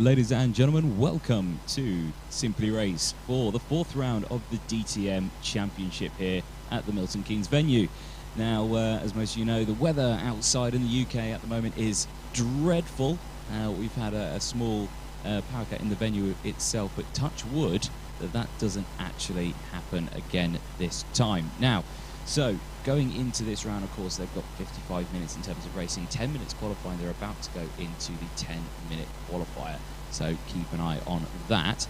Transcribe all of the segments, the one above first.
ladies and gentlemen, welcome to Simply Race for the fourth round of the DTM Championship here at the Milton Keynes venue. Now, as most of you know, the weather outside in the UK at the moment is dreadful. We've had a small power cut in the venue itself, but touch wood that doesn't actually happen again this time. Now, so going into this round, of course, they've got 55 minutes in terms of racing, 10 minutes qualifying. They're about to go into the 10-minute qualifier, so keep an eye on that.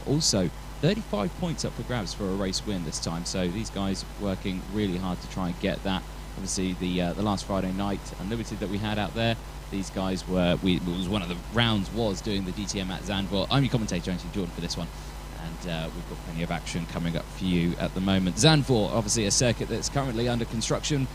Also, 35 points up for grabs for a race win this time, so these guys working really hard to try and get that. Obviously, the last Friday night Unlimited that we had out there, these guys were, it was one of the rounds was doing the DTM at Zandvoort. I'm your commentator, Anthony Jordan, for this one. And we've got plenty of action coming up for you at the moment. Zandvoort, obviously a circuit that's currently under construction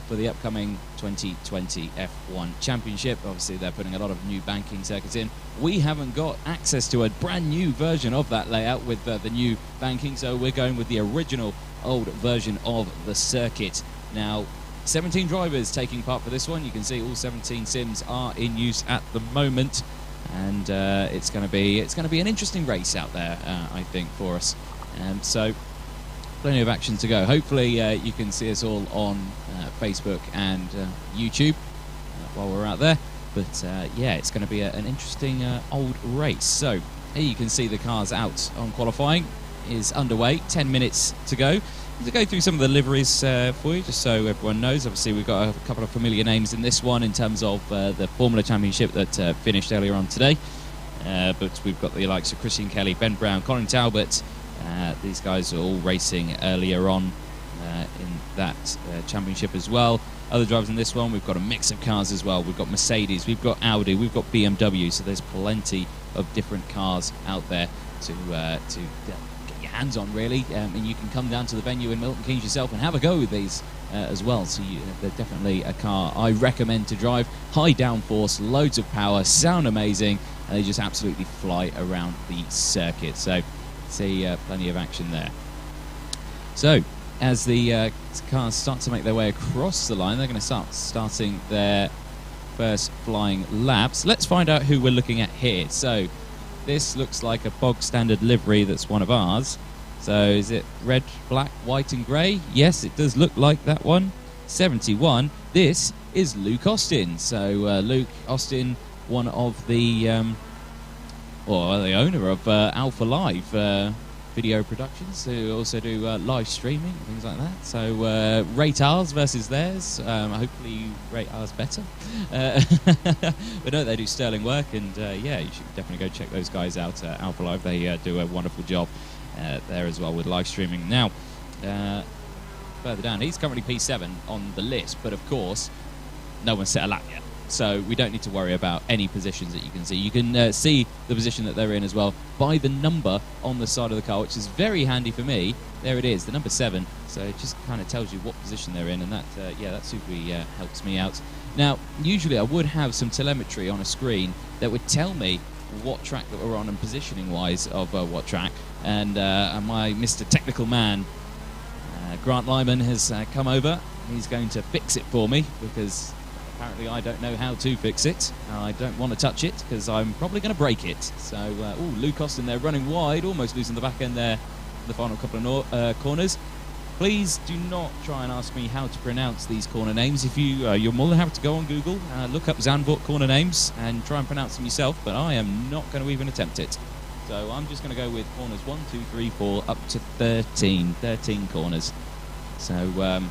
for the upcoming 2020 F1 Championship. Obviously, they're putting a lot of new banking circuits in. We haven't got access to a brand new version of that layout with the new banking, so we're going with the original old version of the circuit. Now, 17 drivers taking part for this one. You can see all 17 sims are in use at the moment. And it's going to be an interesting race out there, I think, for us. So plenty of action to go. Hopefully you can see us all on Facebook and YouTube while we're out there. But yeah, it's going to be an interesting old race. So here you can see the cars out on qualifying is underway. 10 minutes to go. To go through some of the liveries for you, just so everyone knows. Obviously, we've got a couple of familiar names in this one in terms of the Formula Championship that finished earlier on today. But we've got the likes of Christian Kelly, Ben Brown, Colin Talbot. These guys are all racing earlier on in that championship as well. Other drivers in this one, we've got a mix of cars as well. We've got Mercedes, we've got Audi, we've got BMW. So there's plenty of different cars out there to hands on, really, and you can come down to the venue in Milton Keynes yourself and have a go with these as well. So they're definitely a car I recommend to drive. High downforce, loads of power, sound amazing, and they just absolutely fly around the circuit. So see plenty of action there. So as the cars start to make their way across the line, they're going to starting their first flying laps. Let's find out who we're looking at here. So this looks like a bog standard livery that's one of ours. So is it red, black, white and grey? Yes, it does look like that one. 71. This is Luke Austin. So Luke Austin, one of the, or the owner of Alpha Live video productions, who also do live streaming and things like that. So rate ours versus theirs. Hopefully you rate ours better. But no, they do sterling work, and yeah, you should definitely go check those guys out at Alpha Live. They do a wonderful job there as well with live streaming. Now, further down, he's currently P7 on the list, but of course, no one's set a lap yet. So we don't need to worry about any positions that you can see. You can see the position that they're in as well by the number on the side of the car, which is very handy for me. There it is, the number 7. So it just kind of tells you what position they're in, and that, yeah, that super helps me out. Now, usually I would have some telemetry on a screen that would tell me what track that we're on and positioning-wise of what track. And my Mr. Technical Man, Grant Lyman, has come over. He's going to fix it for me because apparently I don't know how to fix it. I don't want to touch it because I'm probably going to break it. So, ooh, Luke Austin there running wide, almost losing the back end there for the final couple of corners. Please do not try and ask me how to pronounce these corner names. If you're more than happy to go on Google, look up Zandvoort corner names and try and pronounce them yourself, but I am not going to even attempt it. So I'm just going to go with corners 1, 2, 3, 4, up to 13 corners. So,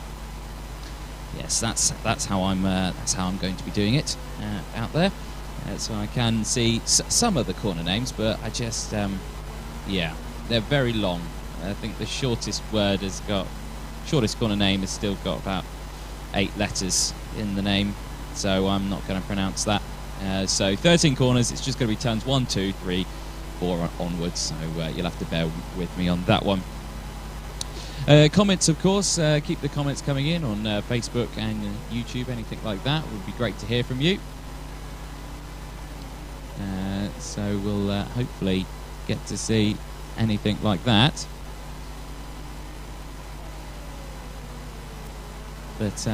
yes, that's how I'm going to be doing it out there. So I can see some of the corner names, but I just yeah, they're very long. I think the shortest corner name has still got about 8 letters in the name, so I'm not going to pronounce that. So 13 corners. It's just going to be turns 1, 2, 3, 4 onwards. So you'll have to bear with me on that one. Comments, of course, keep the comments coming in on Facebook and YouTube, anything like that. Would be great to hear from you. So we'll hopefully get to see anything like that. But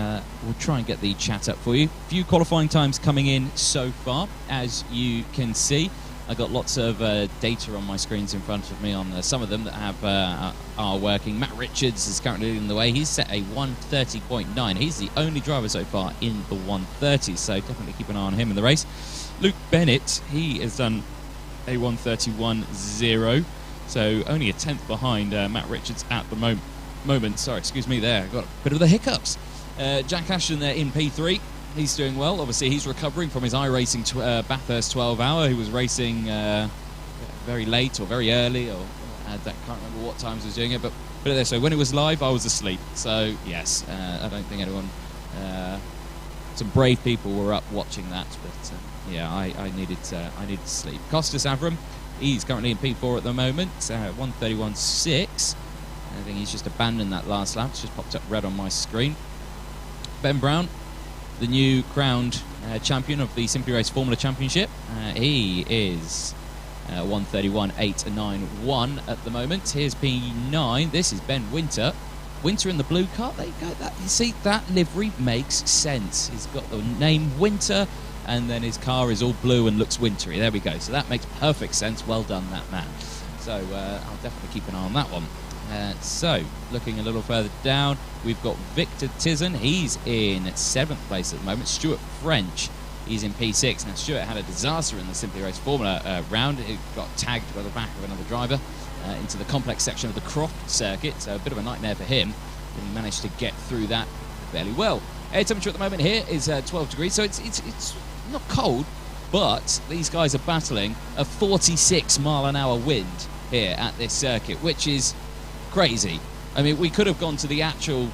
we'll try and get the chat up for you. Few qualifying times coming in so far, as you can see. I got lots of data on my screens in front of me on some of them that have are working. Matt Richards is currently leading the way. He's set a 1:30.9. He's the only driver so far in the 1:30s, so definitely keep an eye on him in the race. Luke Bennett, he has done a 1:31.0, so only a tenth behind Matt Richards at the moment. Sorry, excuse me there. I got a bit of the hiccups. Jack Ashton there in P3. He's doing well. Obviously, he's recovering from his iRacing Bathurst 12 hour. He was racing very late or very early, or I can't remember what times he was doing it. But put it there. So when it was live, I was asleep. So yes, I don't think anyone. Some brave people were up watching that, but yeah, I needed to sleep. Costas Avram, he's currently in P4 at the moment, 1:31.6. I think he's just abandoned that last lap. It's just popped up red on my screen. Ben Brown, the new crowned champion of the Simply Race Formula Championship. He is 1:31.891 at the moment. Here's P9. This is Ben Winter. Winter in the blue car. There you go. You see, that livery makes sense. He's got the name Winter, and then his car is all blue and looks wintry. There we go. So that makes perfect sense. Well done, that man. So I'll definitely keep an eye on that one. So, looking a little further down, we've got Victor Tizen. He's in 7th place at the moment. Stuart French, he's in P6. Now, Stuart had a disaster in the Simply Race Formula round. He got tagged by the back of another driver into the complex section of the Croft circuit, so a bit of a nightmare for him. But he managed to get through that fairly well. Air temperature at the moment here is 12 degrees, so it's not cold, but these guys are battling a 46-mile-an-hour wind here at this circuit, which is crazy. I mean, we could have gone to the actual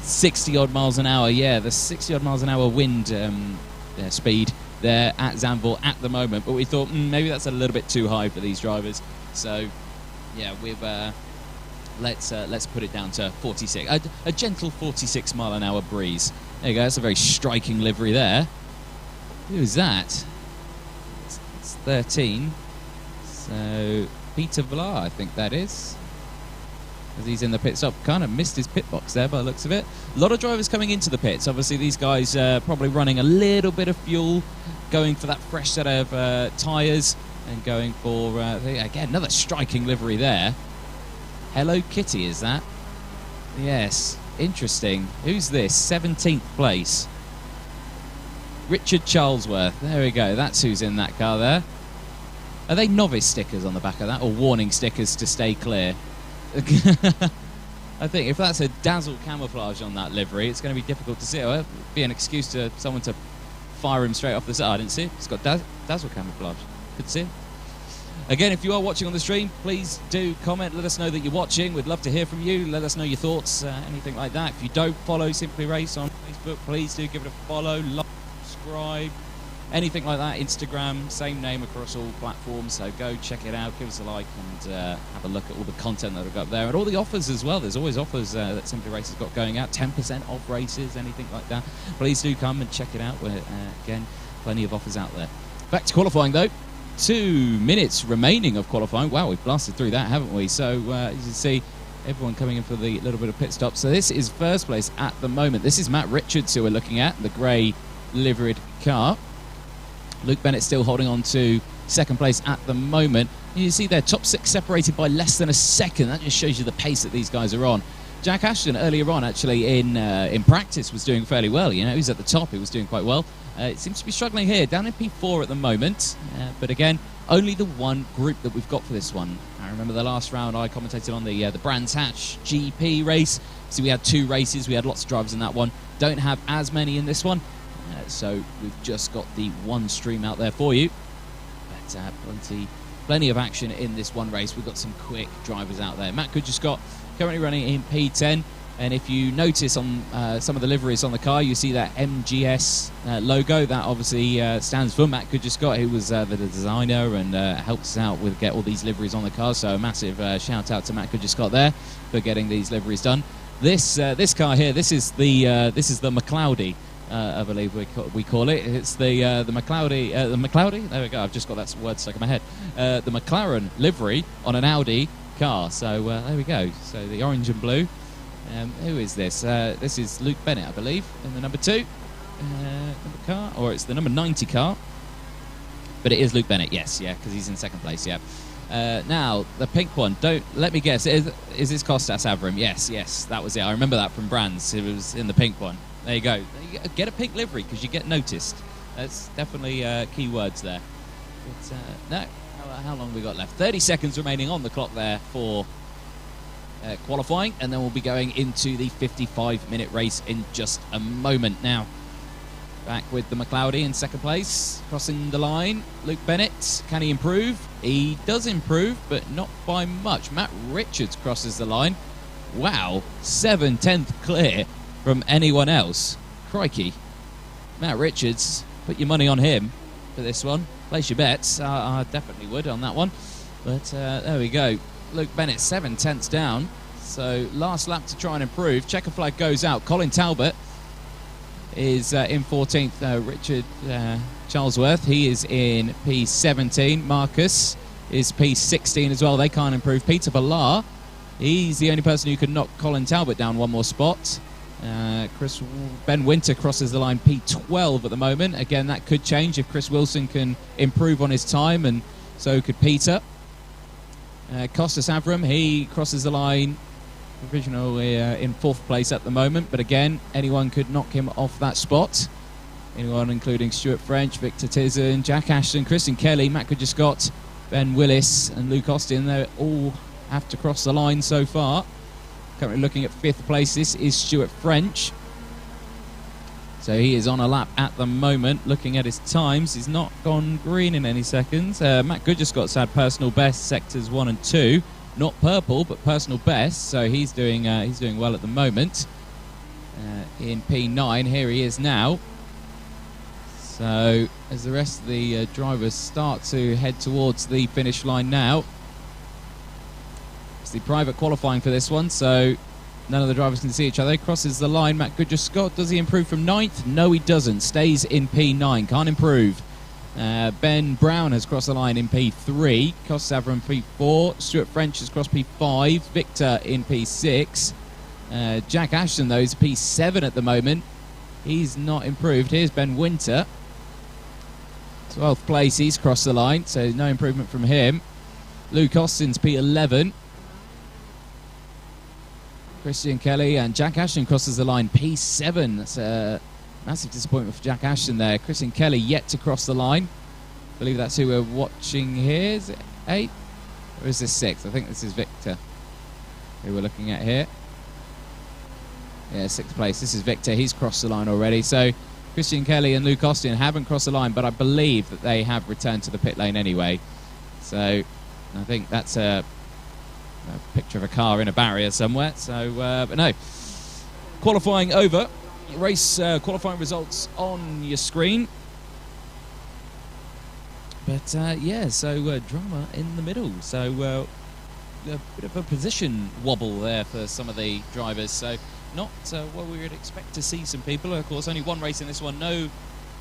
60-odd miles an hour. Yeah, the 60-odd miles an hour wind speed there at Zandvoort at the moment, but we thought maybe that's a little bit too high for these drivers. So, yeah, we've let's put it down to 46. A gentle 46-mile-an-hour breeze. There you go. That's a very striking livery there. Who is that? It's 13. So Peter Vlar, I think that is, as he's in the pit stop. Kind of missed his pit box there by the looks of it. A lot of drivers coming into the pits. Obviously, these guys probably running a little bit of fuel, going for that fresh set of tyres, and going for, again, another striking livery there. Hello Kitty, is that? Yes, interesting. Who's this? 17th place. Richard Charlesworth. There we go. That's who's in that car there. Are they novice stickers on the back of that, or warning stickers to stay clear? I think if that's a dazzle camouflage on that livery, it's going to be difficult to see. It'll be an excuse to someone to fire him straight off the side. I didn't see it. It's got dazzle camouflage. Good to see it. Again, if you are watching on the stream, please do comment. Let us know that you're watching. We'd love to hear from you. Let us know your thoughts, anything like that. If you don't follow Simply Race on Facebook, please do give it a follow, like, subscribe. Anything like that, Instagram, same name across all platforms, so go check it out, give us a like, and have a look at all the content that we've got there, and all the offers as well. There's always offers that Simply Race has got going out, 10% off races, anything like that. Please do come and check it out. Again, plenty of offers out there. Back to qualifying, though. 2 minutes remaining of qualifying. Wow, we've blasted through that, haven't we? So, as you can see, everyone coming in for the little bit of pit stop. So this is first place at the moment. This is Matt Richards who we're looking at, the grey liveried car. Luke Bennett still holding on to second place at the moment. You see their top 6 separated by less than a second. That just shows you the pace that these guys are on. Jack Ashton earlier on, actually in practice, was doing fairly well. You know, he was at the top. He was doing quite well. It seems to be struggling here, down in P4 at the moment. But again, only the one group that we've got for this one. I remember the last round I commentated on the Brands Hatch GP race. So we had 2 races. We had lots of drivers in that one. Don't have as many in this one. So we've just got the one stream out there for you. But plenty of action in this one race. We've got some quick drivers out there. Matt Scott currently running in P10. And if you notice on some of the liveries on the car, you see that MGS logo. That obviously stands for Matt Scott, who was the designer and helps us out with get all these liveries on the car. So a massive shout out to Matt Scott there for getting these liveries done. This car here, this is the McCloudy. I believe we call it. It's the McCloudy. The McCloudy. There we go. I've just got that word stuck in my head. The McLaren livery on an Audi car. So there we go. So the orange and blue. Who is this? This is Luke Bennett, I believe, in the number 2 number car, or it's the number 90 car. But it is Luke Bennett, yes, yeah, because he's in second place, yeah. Now, the pink one, don't let me guess, is this Kostas Avram? Yes, that was it. I remember that from Brands. It was in the pink one. There you go. Get a pink livery because you get noticed. That's definitely key words there. But, no, how long we got left? 30 seconds remaining on the clock there for qualifying, and then we'll be going into the 55-minute race in just a moment. Now, back with the McLeody in second place, crossing the line. Luke Bennett, can he improve? He does improve, but not by much. Matt Richards crosses the line. Wow, 7/10 clear from anyone else. Crikey. Matt Richards, put your money on him for this one. Place your bets. I definitely would on that one. But there we go. Luke Bennett, 7/10 down. So last lap to try and improve. Checker flag goes out. Colin Talbot is in 14th. Richard Charlesworth, he is in P17. Marcus is P16 as well. They can't improve. Peter Ballar, he's the only person who can knock Colin Talbot down one more spot. Ben Winter crosses the line P12 at the moment. Again, that could change if Chris Wilson can improve on his time, and so could Peter. Kostas Avram, he crosses the line provisionally in 4th place at the moment, but again, anyone could knock him off that spot. Anyone including Stuart French, Victor Tizzon, Jack Ashton, Christian Kelly, Matt Goodger-Scott, Ben Willis and Luke Austin. They all have to cross the line so far. Currently looking at 5th place, this is Stuart French. So he is on a lap at the moment. Looking at his times, he's not gone green in any seconds. Matt Goodger-Scott's had personal best, sectors 1 and 2. Not purple, but personal best. So he's doing well at the moment. In P9, here he is now. So as the rest of the drivers start to head towards the finish line now. It's the private qualifying for this one, so none of the drivers can see each other. He crosses the line. Matt Goodger-Scott, does he improve from 9th? No, he doesn't. Stays in P9. Can't improve. Ben Brown has crossed the line in P3. Kostas Avram P4. Stuart French has crossed P5. Victor in P6. Jack Ashton, though, is P7 at the moment. He's not improved. Here's Ben Winter. 12th place, he's crossed the line, so no improvement from him. Luke Austin's P11. Christian Kelly and Jack Ashton crosses the line P7. That's a massive disappointment for Jack Ashton there. Christian Kelly yet to cross the line. I believe that's who we're watching here. Is it 8? Or is this 6? I think this is Victor, who we're looking at here. Yeah, 6th place. This is Victor. He's crossed the line already. So Christian Kelly and Luke Austin haven't crossed the line, but I believe that they have returned to the pit lane anyway. So I think that's a picture of a car in a barrier somewhere. So, but no. Qualifying over. Race qualifying results on your screen. But yeah, so drama in the middle. So a bit of a position wobble there for some of the drivers. So not what we would expect to see some people. Of course, only one race in this one. No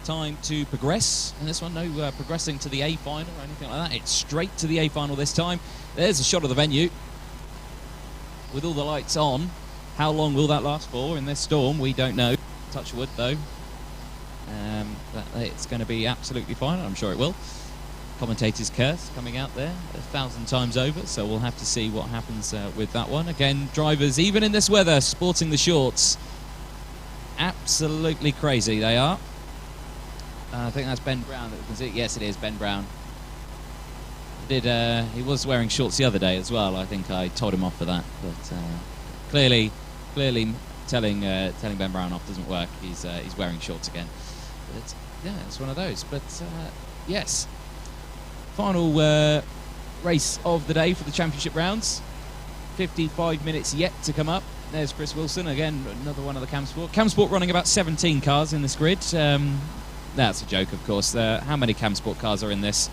time to progress in this one. No progressing to the A final or anything like that. It's straight to the A final this time. There's a shot of the venue with all the lights on. How long will that last for in this storm? We don't know. Touch wood, though. It's going to be absolutely fine. I'm sure it will. Commentator's curse coming out there 1,000 times over, so we'll have to see what happens with that one. Again, drivers, even in this weather, sporting the shorts. Absolutely crazy they are. I think that's Ben Brown that we can see. Yes, it is Ben Brown. He was wearing shorts the other day as well. I think I told him off for that, but clearly telling Ben Brown off doesn't work. He's wearing shorts again. But yeah, it's one of those. But yes, final race of the day for the championship rounds. 55 minutes yet to come up. There's Chris Wilson again, another one of the CamSport. CamSport running about 17 cars in this grid. That's a joke, of course. How many CamSport cars are in this?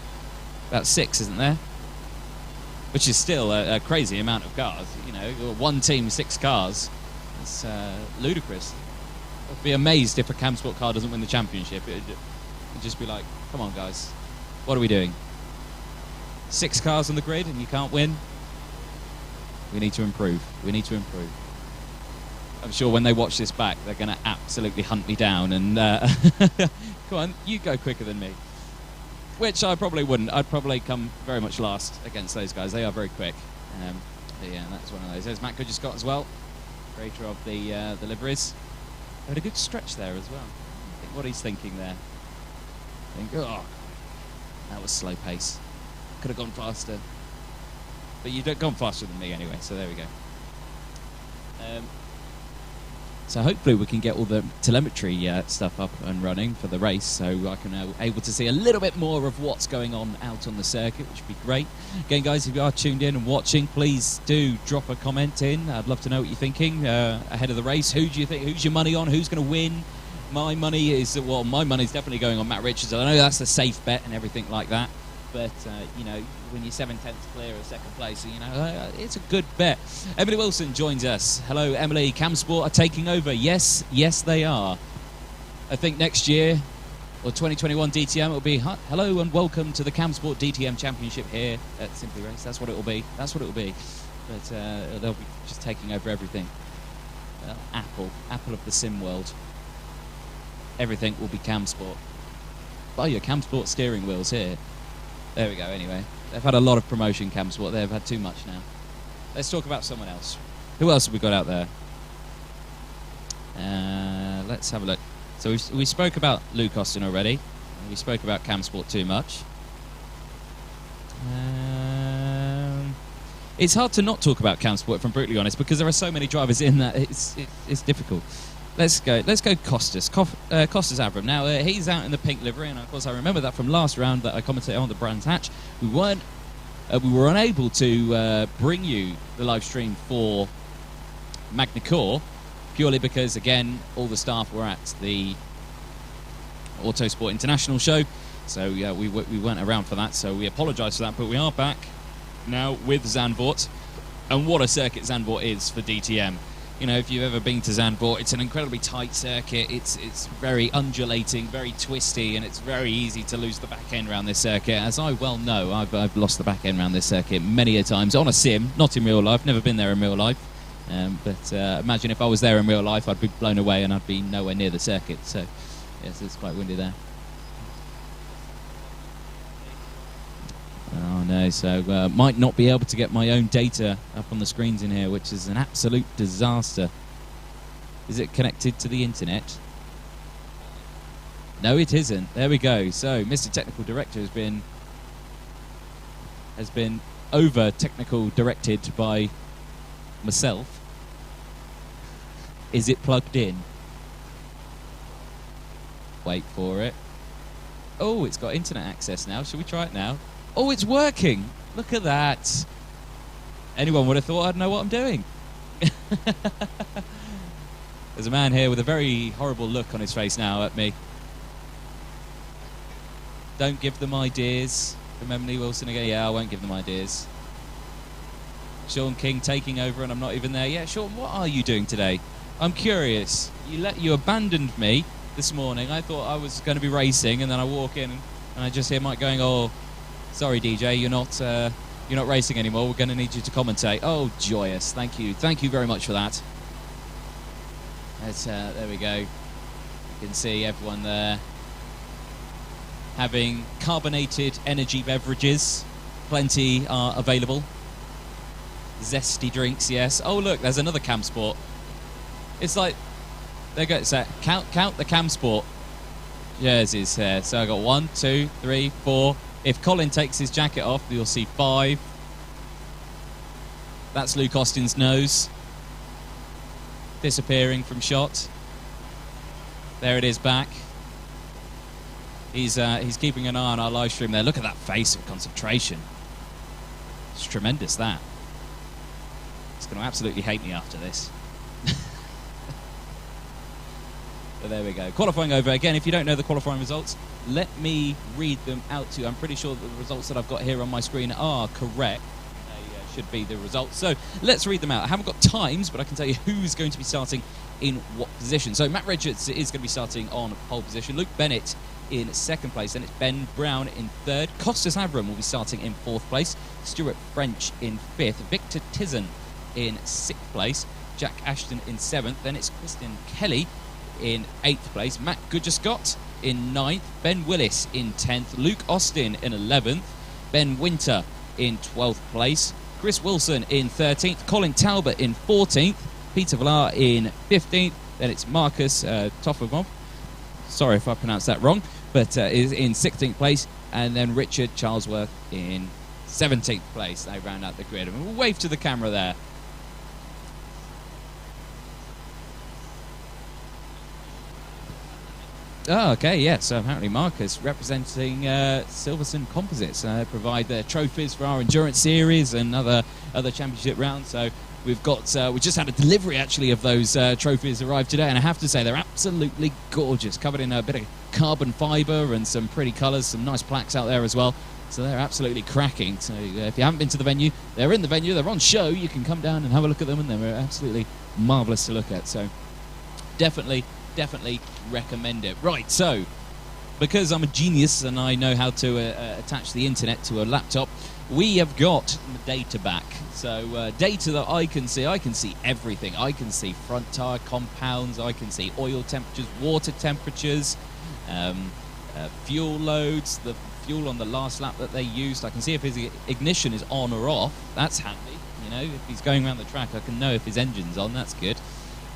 About 6, isn't there? Which is still a crazy amount of cars. You know, one team, 6 cars. It's ludicrous. I'd be amazed if a CamSport car doesn't win the championship. It'd just be like, come on, guys. What are we doing? 6 cars on the grid and you can't win? We need to improve. We need to improve. I'm sure when they watch this back, they're going to absolutely hunt me down and... Come on, you go quicker than me. which I probably wouldn't. I'd probably come very much last against those guys. They are very quick. But yeah, that's one of those. There's Matt Goodger-Scott as well, creator of the liveries. Had a good stretch there as well. I think what he's thinking there. I think, oh, that was slow pace. Could have gone faster. But you've gone faster than me anyway, so there we go. So hopefully we can get all the telemetry stuff up and running for the race, so I can able to see a little bit more of what's going on out on the circuit, which would be great. Again, guys, if you are tuned in and watching, please do drop a comment in. I'd love to know what you're thinking ahead of the race. Who do you think? Who's your money on? Who's going to win? My money is my money's definitely going on Matt Richards. I know that's a safe bet and everything like that. But, you know, when you're 7/10 clear of second place, you know, it's a good bet. Emily Wilson joins us. Hello, Emily. CamSport are taking over. Yes, they are. I think next year, or 2021 DTM, it will be, hello and welcome to the CamSport DTM Championship here at Simply Race. That's what it will be. That's what it will be. But they'll be just taking over everything. Apple of the sim world. Everything will be CamSport. Buy your CamSport steering wheels here. There we go, anyway. They've had a lot of promotion, CamSport. They've had too much now. Let's talk about someone else. Who else have we got out there? Let's have a look. So we spoke about Luke Austin already. We spoke about CamSport too much. It's hard to not talk about CamSport, if I'm brutally honest, because there are so many drivers in that it's difficult. Let's go Costas. Costas Avram. Now, he's out in the pink livery, and of course I remember that from last round that I commented on the Brands Hatch. We were unable to bring you the live stream for Magny-Cours, purely because, again, all the staff were at the Autosport International show, so yeah, we weren't around for that, so we apologise for that, but we are back now with Zandvoort, and what a circuit Zandvoort is for DTM. You know, if you've ever been to Zandvoort, it's an incredibly tight circuit. It's very undulating, very twisty, and it's very easy to lose the back end around this circuit. As I well know, I've lost the back end around this circuit many a times on a sim, not in real life. Never been there in real life. But imagine if I was there in real life, I'd be blown away and I'd be nowhere near the circuit. So, yes, it's quite windy there. Oh no, so might not be able to get my own data up on the screens in here, which is an absolute disaster. Is it connected to the internet? No, it isn't. There we go. So, Mr. Technical Director has been over technical directed by myself. Is it plugged in? Wait for it. Oh, it's got internet access now. Shall we try it now? Oh, it's working! Look at that! Anyone would have thought I'd know what I'm doing. There's a man here with a very horrible look on his face now at me. Don't give them ideas. From Emily Wilson again. Yeah, I won't give them ideas. Sean King taking over and I'm not even there. Yeah, Sean, what are you doing today? I'm curious. You abandoned me this morning. I thought I was going to be racing, and then I walk in and I just hear Mike going, "Oh, sorry, DJ, you're not racing anymore. We're going to need you to commentate." Oh, joyous! Thank you very much for that. There we go. You can see everyone there having carbonated energy beverages. Plenty are available. Zesty drinks, yes. Oh, look, there's another CamSport. It's like they go. So count the CamSport jerseys here. So I got 1, 2, 3, 4. If Colin takes his jacket off, you'll see 5. That's Luke Austin's nose disappearing from shot. There it is back. He's keeping an eye on our live stream there. Look at that face of concentration. It's tremendous, that. He's going to absolutely hate me after this. But there we go. Qualifying over. Again, if you don't know the qualifying results, let me read them out to you. I'm pretty sure that the results that I've got here on my screen are correct. They should be the results. So let's read them out. I haven't got times, but I can tell you who's going to be starting in what position. So Matt Richards is going to be starting on pole position. Luke Bennett in second place. Then it's Ben Brown in third. Costas Avram will be starting in fourth place. Stuart French in fifth. Victor Tizen in sixth place. Jack Ashton in seventh. Then it's Kristen Kelly in 8th place. Matt Goodger-Scott in 9th, Ben Willis in 10th, Luke Austin in 11th, Ben Winter in 12th place, Chris Wilson in 13th, Colin Talbot in 14th, Peter Villar in 15th, then it's Marcus Tofimov, sorry if I pronounced that wrong, but is in 16th place, and then Richard Charlesworth in 17th place. They round out the grid. And we'll wave to the camera there. Oh, okay, yeah. So apparently Marcus, representing Silverstone Composites, provide their trophies for our endurance series and other championship rounds. So we've got we just had a delivery actually of those trophies arrive today, and I have to say they're absolutely gorgeous, covered in a bit of carbon fibre and some pretty colours, some nice plaques out there as well. So they're absolutely cracking. So if you haven't been to the venue, they're in the venue, they're on show. You can come down and have a look at them, and they're absolutely marvellous to look at. So definitely recommend it. Right, so because I'm a genius and I know how to attach the internet to a laptop, we have got data back. So data that I can see everything. I can see front tire compounds, I can see oil temperatures, water temperatures, fuel loads, the fuel on the last lap that they used. I can see if his ignition is on or off. That's handy. You know, if he's going around the track, I can know if his engine's on. That's good.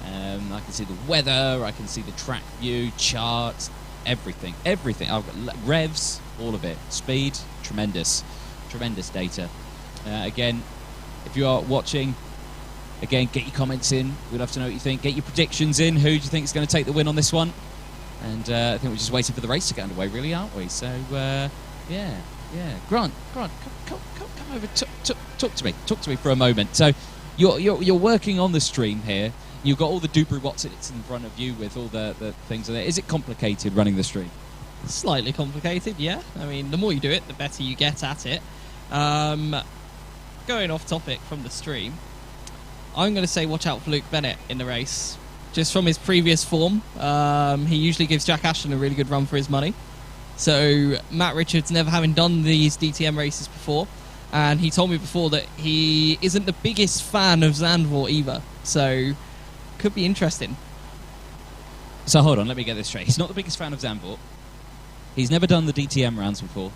I can see the weather, I can see the track view, charts, everything. I've got revs, all of it. Speed, tremendous data. Again, if you are watching, again, get your comments in. We'd love to know what you think. Get your predictions in. Who do you think is going to take the win on this one? And I think we're just waiting for the race to get underway, really, aren't we? So, yeah. Grant, come over. Talk to me for a moment. So, you're working on the stream here. You've got all the Dubry Watsits in front of you with all the things in there. Is it complicated running the stream? Slightly complicated, yeah. I mean, the more you do it, the better you get at it. Going off topic from the stream, I'm going to say watch out for Luke Bennett in the race. Just from his previous form, he usually gives Jack Ashton a really good run for his money. So Matt Richards, never having done these DTM races before, and he told me before that he isn't the biggest fan of Zandvoort either. So could be interesting. So hold on, let me get this straight. He's not the biggest fan of Zandvoort. He's never done the DTM rounds before.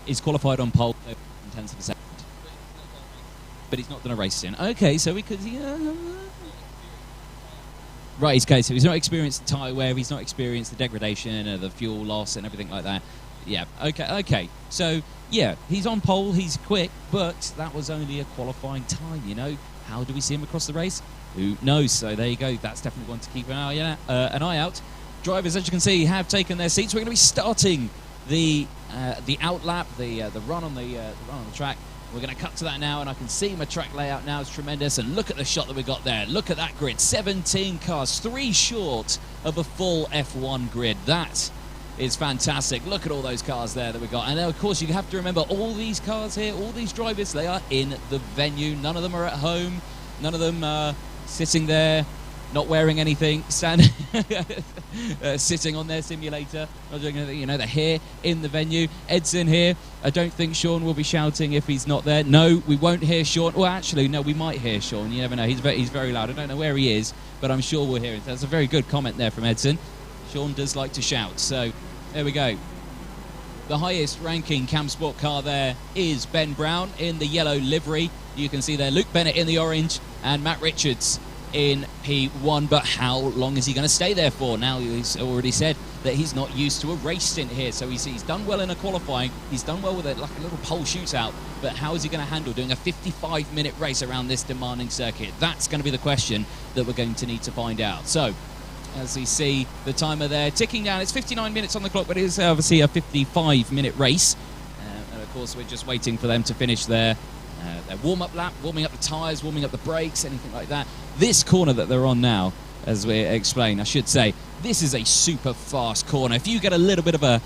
He's qualified on pole in tenths of a second. But he's not done a race in. Okay, so we could... Right, so he's not experienced the tyre wear, he's not experienced the degradation or the fuel loss and everything like that. Yeah, okay. So, yeah, he's on pole, he's quick, but that was only a qualifying time, you know. How do we see him across the race? Who knows? So there you go. That's definitely one to keep an eye out. Drivers, as you can see, have taken their seats. We're going to be starting the out lap, the run on the track. We're going to cut to that now, and I can see my track layout now. It's tremendous, and look at the shot that we got there. Look at that grid. 17 cars, 3 short of a full F1 grid. That is fantastic. Look at all those cars there that we got. And of course, you have to remember all these cars here, all these drivers, they are in the venue. None of them are at home. None of them are sitting there, not wearing anything, standing, sitting on their simulator, not doing anything. You know, they're here in the venue. Edson here. I don't think Sean will be shouting if he's not there. No, we won't hear Sean. Well, actually, no, we might hear Sean. You never know. He's very loud. I don't know where he is, but I'm sure we'll hear him. That's a very good comment there from Edson. Sean does like to shout. So there we go. The highest ranking Cam Sport car there is Ben Brown in the yellow livery. You can see there Luke Bennett in the orange and Matt Richards in P1. But how long is he going to stay there for? Now, he's already said that he's not used to a race stint here. So he's done well in a qualifying. He's done well with it, like a little pole shootout. But how is he going to handle doing a 55-minute race around this demanding circuit? That's going to be the question that we're going to need to find out. So, as we see the timer there ticking down, it's 59 minutes on the clock, but it is obviously a 55-minute race. And of course, we're just waiting for them to finish their warm-up lap, warming up the tyres, warming up the brakes, anything like that. This corner that they're on now, as we explained, I should say, this is a super fast corner. If you get a little bit of a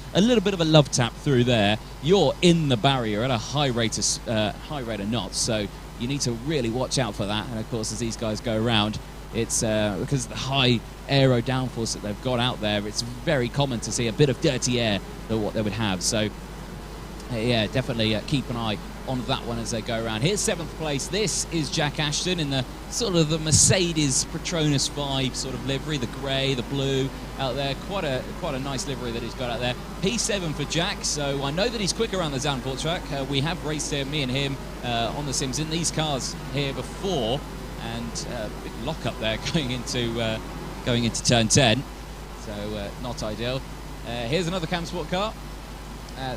love tap through there, you're in the barrier at a high rate of knots. So you need to really watch out for that. And of course, as these guys go around, it's because of the high aero downforce that they've got out there, it's very common to see a bit of dirty air than what they would have. So yeah, definitely keep an eye on that one as they go around. Here's 7th place. This is Jack Ashton in the sort of the Mercedes Petronas vibe sort of livery, the grey, the blue out there. Quite a nice livery that he's got out there. P7 for Jack, so I know that he's quick around the Zandvoort track. We have raced here, me and him, on the sims in these cars here before, and big lock up there going into turn 10, so not ideal. Here's another Cam Sport car.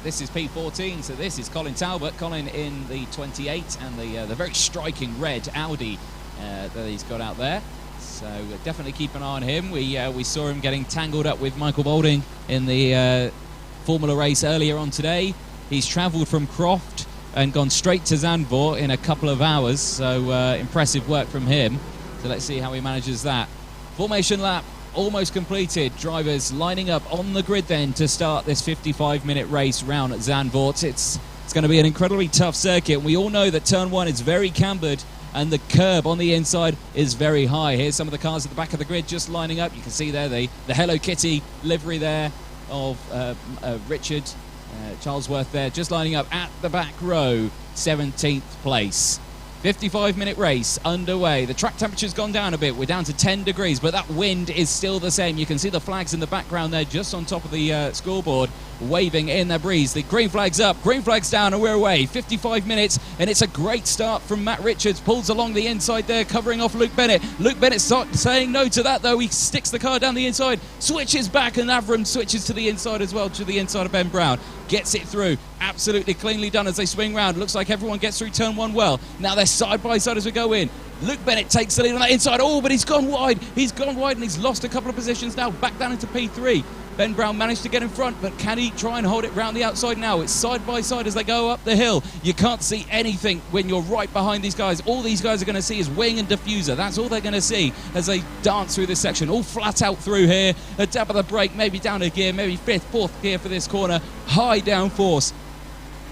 This is P14, so this is Colin Talbot. Colin in the 28 and the very striking red Audi that he's got out there. So definitely keep an eye on him. We saw him getting tangled up with Michael Boulding in the Formula race earlier on today. He's travelled from Croft and gone straight to Zandvoort in a couple of hours, so impressive work from him. So let's see how he manages that. Formation lap almost completed. Drivers lining up on the grid then to start this 55-minute race round at Zandvoort. It's going to be an incredibly tough circuit. We all know that turn 1 is very cambered and the curb on the inside is very high. Here's some of the cars at the back of the grid just lining up. You can see there the Hello Kitty livery there of Richard Charlesworth there, just lining up at the back row, 17th place. 55-minute race underway. The track temperature's gone down a bit. We're down to 10 degrees, but that wind is still the same. You can see the flags in the background there just on top of the scoreboard waving in their breeze. The green flag's up, green flag's down, and we're away. 55 minutes, and it's a great start from Matt Richards. Pulls along the inside there, covering off Luke Bennett. Luke Bennett saying no to that, though. He sticks the car down the inside, switches back, and Avram switches to the inside as well, to the inside of Ben Brown. Gets it through. Absolutely cleanly done as they swing round. Looks like everyone gets through turn 1 well. Now they're side by side as we go in. Luke Bennett takes the lead on that inside. Oh, but he's gone wide. He's gone wide and he's lost a couple of positions now. Back down into P3. Ben Brown managed to get in front, but can he try and hold it round the outside now? It's side by side as they go up the hill. You can't see anything when you're right behind these guys. All these guys are going to see is wing and diffuser. That's all they're going to see as they dance through this section. All flat out through here. A dab of the brake, maybe down a gear, maybe 5th, 4th gear for this corner. High downforce.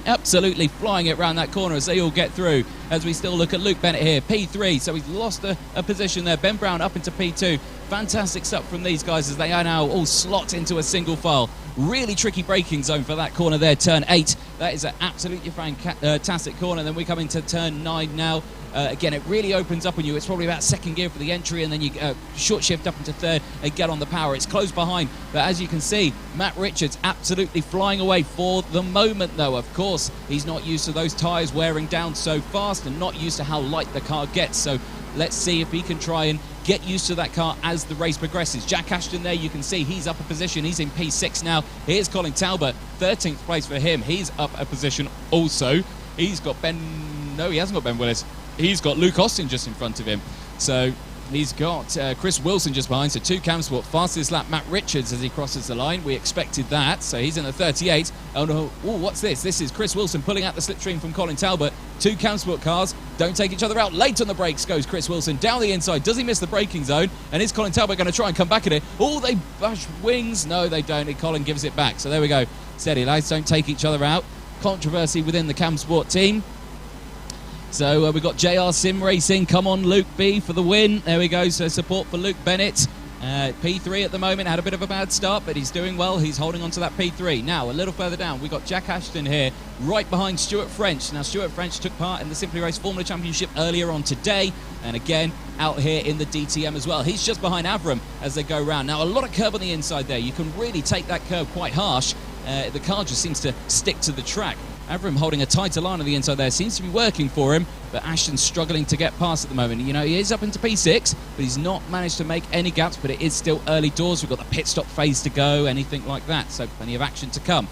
Absolutely flying it round that corner as they all get through. As we still look at Luke Bennett here, P3, so he's lost a position there. Ben Brown up into P2. Fantastic stuff from these guys as they are now all slot into a single file. Really tricky braking zone for that corner there, turn 8. That is an absolutely fantastic corner. Then we come into turn 9 now. Again, it really opens up on you. It's probably about 2nd gear for the entry, and then you short shift up into 3rd and get on the power. It's close behind, but as you can see, Matt Richards absolutely flying away for the moment, though. Of course, he's not used to those tyres wearing down so fast and not used to how light the car gets. So let's see if he can try and get used to that car as the race progresses. Jack Ashton there, you can see he's up a position. He's in P6 now. Here's Colin Talbot, 13th place for him. He's up a position also. He's got no, he hasn't got Ben Willis. He's got Luke Austin just in front of him. So he's got Chris Wilson just behind. So 2 Cam Sport. Fastest lap, Matt Richards as he crosses the line. We expected that. So he's in the 38. Oh no, ooh, what's this? This is Chris Wilson pulling out the slipstream from Colin Talbot. 2 Cam Sport cars don't take each other out. Late on the brakes goes Chris Wilson. Down the inside. Does he miss the braking zone? And is Colin Talbot going to try and come back at it? Oh, they bash wings. No, they don't. And Colin gives it back. So there we go. Steady, lads. Don't take each other out. Controversy within the Cam Sport team. So we've got JR Sim Racing. Come on, Luke B for the win. There we go. So support for Luke Bennett. P3 at the moment. Had a bit of a bad start, but he's doing well. He's holding on to that P3. Now, a little further down, we've got Jack Ashton here, right behind Stuart French. Now, Stuart French took part in the Simply Race Formula Championship earlier on today, and again, out here in the DTM as well. He's just behind Avram as they go round. Now, a lot of curb on the inside there. You can really take that curb quite harsh. The car just seems to stick to the track. Avram holding a tighter line on the inside there. Seems to be working for him, but Ashton's struggling to get past at the moment. You know, he is up into P6, but he's not managed to make any gaps, but it is still early doors. We've got the pit stop phase to go, anything like that, so plenty of action to come.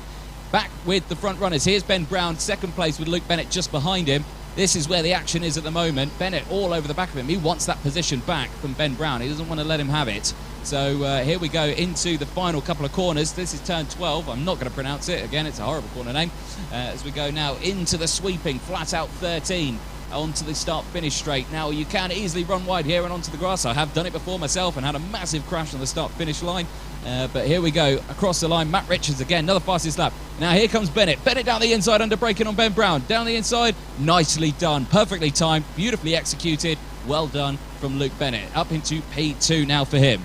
Back with the front runners. Here's Ben Brown, 2nd place with Luke Bennett just behind him. This is where the action is at the moment. Bennett all over the back of him. He wants that position back from Ben Brown. He doesn't want to let him have it. So here we go into the final couple of corners. This is turn 12. I'm not going to pronounce it. Again, it's a horrible corner name. As we go now into the sweeping, flat out 13. Onto the start-finish straight. Now, you can easily run wide here and onto the grass. I have done it before myself and had a massive crash on the start-finish line. But here we go. Across the line, Matt Richards again, another fastest lap. Now, here comes Bennett. Bennett down the inside under braking on Ben Brown. Down the inside, nicely done. Perfectly timed, beautifully executed. Well done from Luke Bennett. Up into P2 now for him.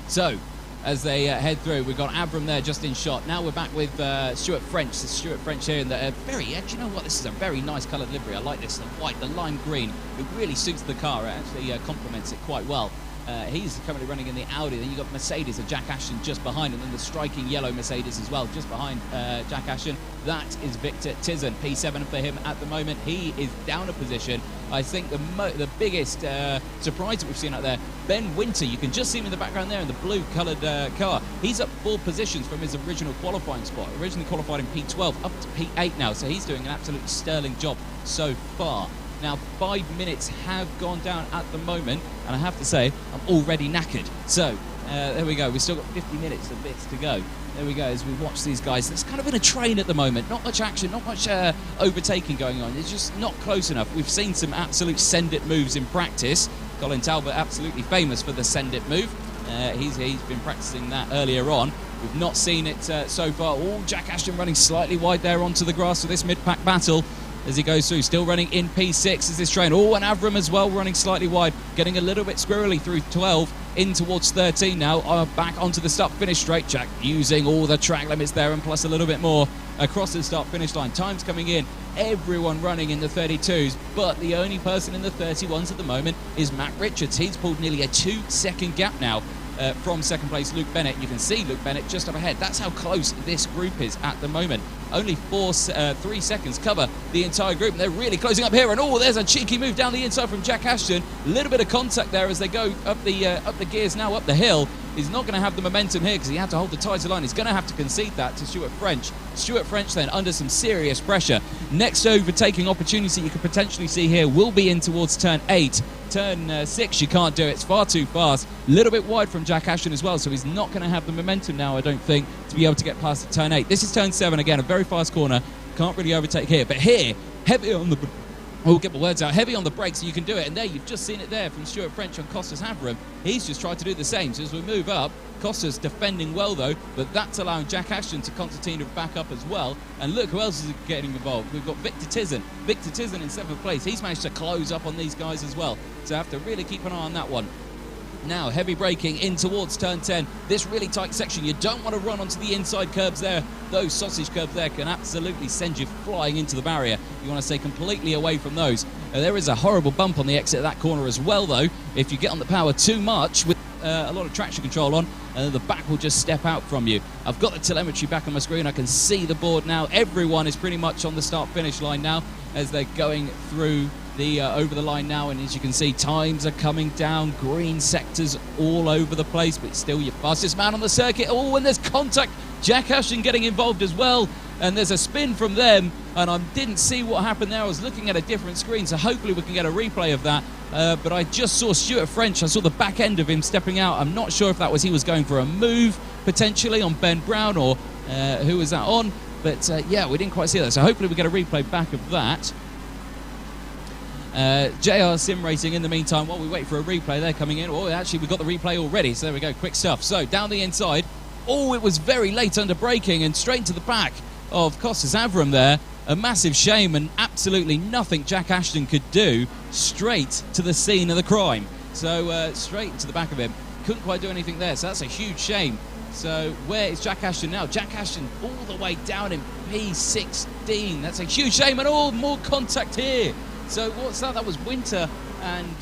So, as they head through. We've got Avram there just in shot. Now we're back with Stuart French. So Stuart French here in the do you know what? This is a very nice coloured livery. I like this. The white, the lime green. It really suits the car. It actually complements it quite well. He's currently running in the Audi. Then you've got Mercedes of Jack Ashton just behind, and then the striking yellow Mercedes as well, just behind Jack Ashton. That is Victor Tizen, P7 for him at the moment. He is down a position. I think the biggest surprise that we've seen out there, Ben Winter, you can just see him in the background there in the blue-coloured car. He's up 4 positions from his original qualifying spot. Originally qualified in P12, up to P8 now, so he's doing an absolute sterling job so far. Now, 5 minutes have gone down at the moment, and I have to say, I'm already knackered. So, there we go. We've still got 50 minutes of bits to go. There we go, as we watch these guys. It's kind of in a train at the moment. Not much action, not much overtaking going on. It's just not close enough. We've seen some absolute send-it moves in practice. Colin Talbot, absolutely famous for the send-it move. He's been practicing that earlier on. We've not seen it so far. Oh, Jack Ashton running slightly wide there onto the grass for this mid-pack battle as he goes through. Still running in P6 as this train. Oh, and Avram as well running slightly wide, getting a little bit squirrely through 12 in towards 13 now. Back onto the start-finish straight. Jack using all the track limits there and plus a little bit more across the start-finish line. Times coming in. Everyone running in the 32s, but the only person in the 31s at the moment is Matt Richards. He's pulled nearly a 2-second gap now from second place Luke Bennett. You can see Luke Bennett just up ahead. That's how close this group is at the moment. Only 3 seconds cover the entire group, and they're really closing up here. And oh, there's a cheeky move down the inside from Jack Ashton. A little bit of contact there as they go up the gears now up the hill. He's not going to have the momentum here because he had to hold the tighter line. He's going to have to concede that to Stuart French. Stuart French then under some serious pressure. Next overtaking opportunity you could potentially see here will be in towards turn 8. Turn 6 you can't do it. It's far too fast. A little bit wide from Jack Ashton as well, so he's not going to have the momentum now, I don't think, to be able to get past turn 8. This is turn 7 again, a very fast corner. Can't really overtake here, but here, heavy on the... We'll get the words out. Heavy on the brakes, so you can do it. And there, you've just seen it there from Stuart French on Costas Havram. He's just tried to do the same. So as we move up, Costas defending well, though. But that's allowing Jack Ashton to Constantine back up as well. And look who else is getting involved. We've got Victor Tizen. Victor Tizen in 7th place. He's managed to close up on these guys as well. So I have to really keep an eye on that one. Now, heavy braking in towards turn 10. This really tight section, you don't want to run onto the inside curbs there. Those sausage curbs there can absolutely send you flying into the barrier. You want to stay completely away from those. There is a horrible bump on the exit of that corner as well, though. If you get on the power too much with a lot of traction control on, the back will just step out from you. I've got the telemetry back on my screen. I can see the board now. Everyone is pretty much on the start-finish line now as they're going through the over the line now, and as you can see, times are coming down. Green sectors all over the place, but still your fastest man on the circuit. Oh, and there's contact. Jack Ashton getting involved as well, and there's a spin from them, and I didn't see what happened there. I was looking at a different screen, so hopefully we can get a replay of that. But I just saw Stuart French. I saw the back end of him stepping out. I'm not sure if that was he was going for a move potentially on Ben Brown, or who was that on, but yeah, we didn't quite see that, so hopefully we get a replay back of that. JR Sim Racing in the meantime, while we wait for a replay, they're coming in. Oh, actually, we've got the replay already, so there we go, quick stuff. So, down the inside. Oh, it was very late under braking and straight into the back of Costas Avram there. A massive shame, and absolutely nothing Jack Ashton could do. Straight to the scene of the crime. So, straight into the back of him. Couldn't quite do anything there, so that's a huge shame. So, where is Jack Ashton now? Jack Ashton all the way down in P16. That's a huge shame, and all more contact here. So what's that? That was Winter and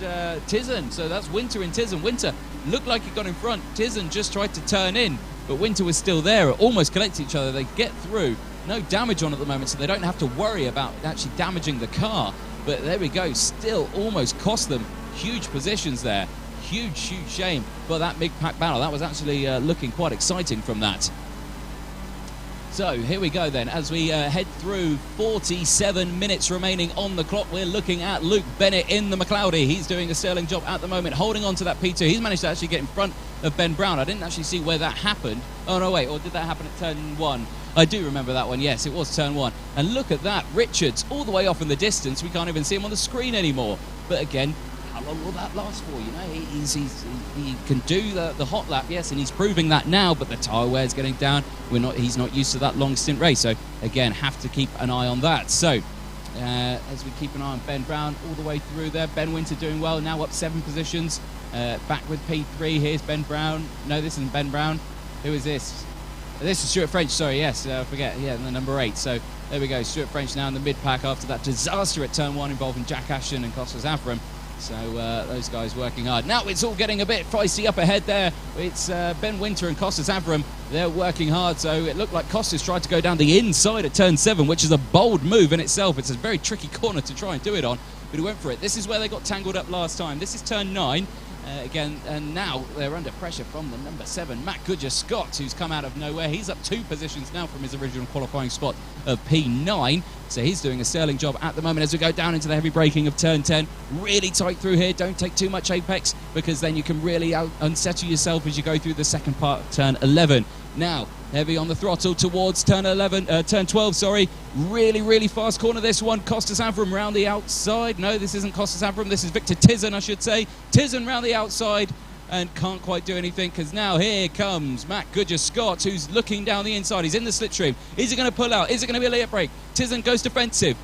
Tizen. So that's Winter and Tizen. Winter looked like he got in front. Tizen just tried to turn in, but Winter was still there. Almost connected each other. They get through. No damage on at the moment, so they don't have to worry about actually damaging the car. But there we go. Still almost cost them huge positions there. Huge, huge shame. But that big pack battle, that was actually looking quite exciting from that. So here we go then, as we head through 47 minutes remaining on the clock. We're looking at Luke Bennett in the McLeody. He's doing a sterling job at the moment, holding on to that P2. He's managed to actually get in front of Ben Brown. I didn't actually see where that happened. Oh no, wait, or did that happen at turn 1? I do remember that one, yes, it was turn 1. And look at that, Richards all the way off in the distance. We can't even see him on the screen anymore. But again, how long will that last for? You know, he can do the hot lap, yes, and he's proving that now. But the tyre wear's getting down. He's not used to that long stint race. So again, have to keep an eye on that. So as we keep an eye on Ben Brown all the way through there, Ben Winter doing well now, up 7 positions. Back with P3. Here's Ben Brown. No, this isn't Ben Brown. Who is this? This is Stuart French, sorry, yes, forget, yeah, the number 8. So there we go, Stuart French now in the mid-pack after that disaster at turn 1 involving Jack Ashton and Costas Avram. So those guys working hard. Now it's all getting a bit feisty up ahead there. It's Ben Winter and Costas Avram. They're working hard, so it looked like Costas tried to go down the inside at turn 7, which is a bold move in itself. It's a very tricky corner to try and do it on, but he went for it. This is where they got tangled up last time. This is turn 9. Again, and now they're under pressure from the number 7, Matt Goodger-Scott, who's come out of nowhere. He's up 2 positions now from his original qualifying spot of P9, so he's doing a sterling job at the moment as we go down into the heavy braking of turn 10. Really tight through here, don't take too much apex, because then you can really unsettle yourself as you go through the second part of turn 11. Now, heavy on the throttle towards turn 12, sorry. Really fast corner, this one. Costas Avram round the outside. No, this isn't Costas Avram, this is Victor Tizen, I should say. Tizen round the outside and can't quite do anything, because now here comes Matt Goodger-Scott, who's looking down the inside. He's in the slipstream. Is he going to pull out? Is it going to be a late break? Tizen goes defensive.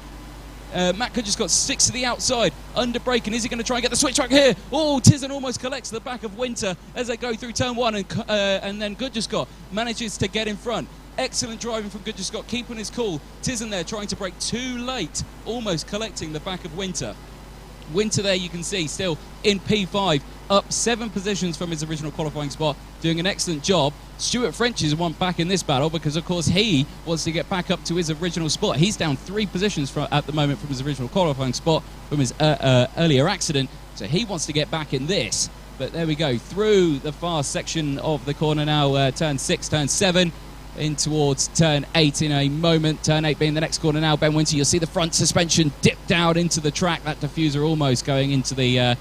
Matt Goodger-Scott sticks to the outside, under braking. Is he going to try and get the switch track here? Oh, Tizen almost collects the back of Winter as they go through turn 1, and then Goodger-Scott manages to get in front. Excellent driving from Goodger-Scott, keeping his cool. Tizen there trying to brake too late, almost collecting the back of Winter. Winter there, you can see, still in P5, up 7 positions from his original qualifying spot, doing an excellent job. Stuart French is one back in this battle because, of course, he wants to get back up to his original spot. He's down 3 positions at the moment from his original qualifying spot from his earlier accident, so he wants to get back in this. But there we go, through the fast section of the corner now, turn 6, turn 7, in towards turn 8 in a moment. Turn 8 being the next corner now. Ben Winter, you'll see the front suspension dip down into the track. That diffuser almost going into the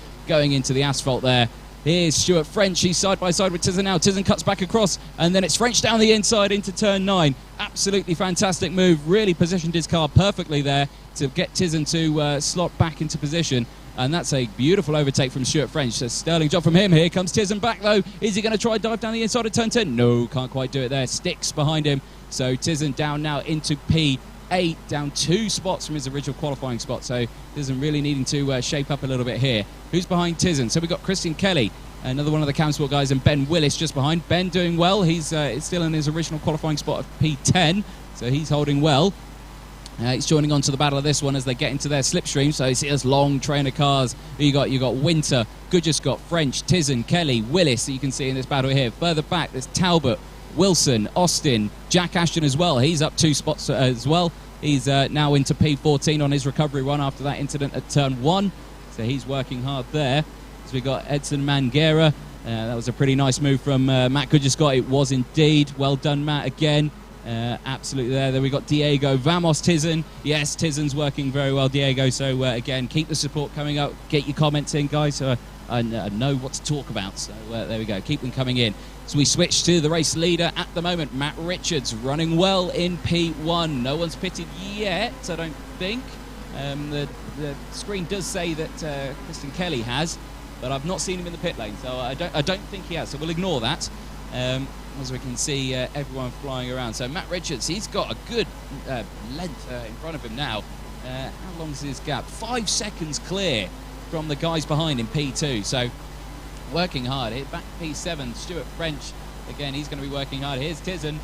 asphalt there. Here's Stuart French. He's side by side with Tizen now. Tizen cuts back across, and then it's French down the inside into turn 9. Absolutely fantastic move. Really positioned his car perfectly there to get Tizen to slot back into position. And that's a beautiful overtake from Stuart French. A sterling job from him. Here comes Tizen back, though. Is he going to try and dive down the inside of turn 10? No, can't quite do it there. Sticks behind him. So Tizen down now into P8, down 2 spots from his original qualifying spot. So Tizen really needing to shape up a little bit here. Who's behind Tizen? So we've got Christian Kelly, another one of the Camsport guys, and Ben Willis just behind. Ben doing well. He's still in his original qualifying spot of P10, so he's holding well. He's joining on to the battle of this one as they get into their slipstream. So you see this long train of cars. You got Winter, Goodger-Scott, French, Tizen, Kelly, Willis that you can see in this battle here. Further back, there's Talbot, Wilson, Austin, Jack Ashton as well. He's up 2 spots as well. He's now into P14 on his recovery run after that incident at turn 1. So he's working hard there. So we got Edson Manguera. That was a pretty nice move from Matt Goodger-Scott. It was indeed. Well done, Matt, again. Absolutely there. Then we got Diego Vamos Tizen. Yes, Tizen's working very well, Diego. So again, keep the support coming up. Get your comments in, guys, so I know what to talk about. So there we go. Keep them coming in. So we switch to the race leader at the moment, Matt Richards, running well in P1. No one's pitted yet, I don't think. The screen does say that Christian Kelly has, but I've not seen him in the pit lane, so I don't think he has. So we'll ignore that. As we can see everyone flying around. So Matt Richards, he's got a good length in front of him now. How long's his gap? 5 seconds clear from the guys behind in P2. So working hard. Hit back P7, Stuart French. Again, he's going to be working hard. Here's Tizen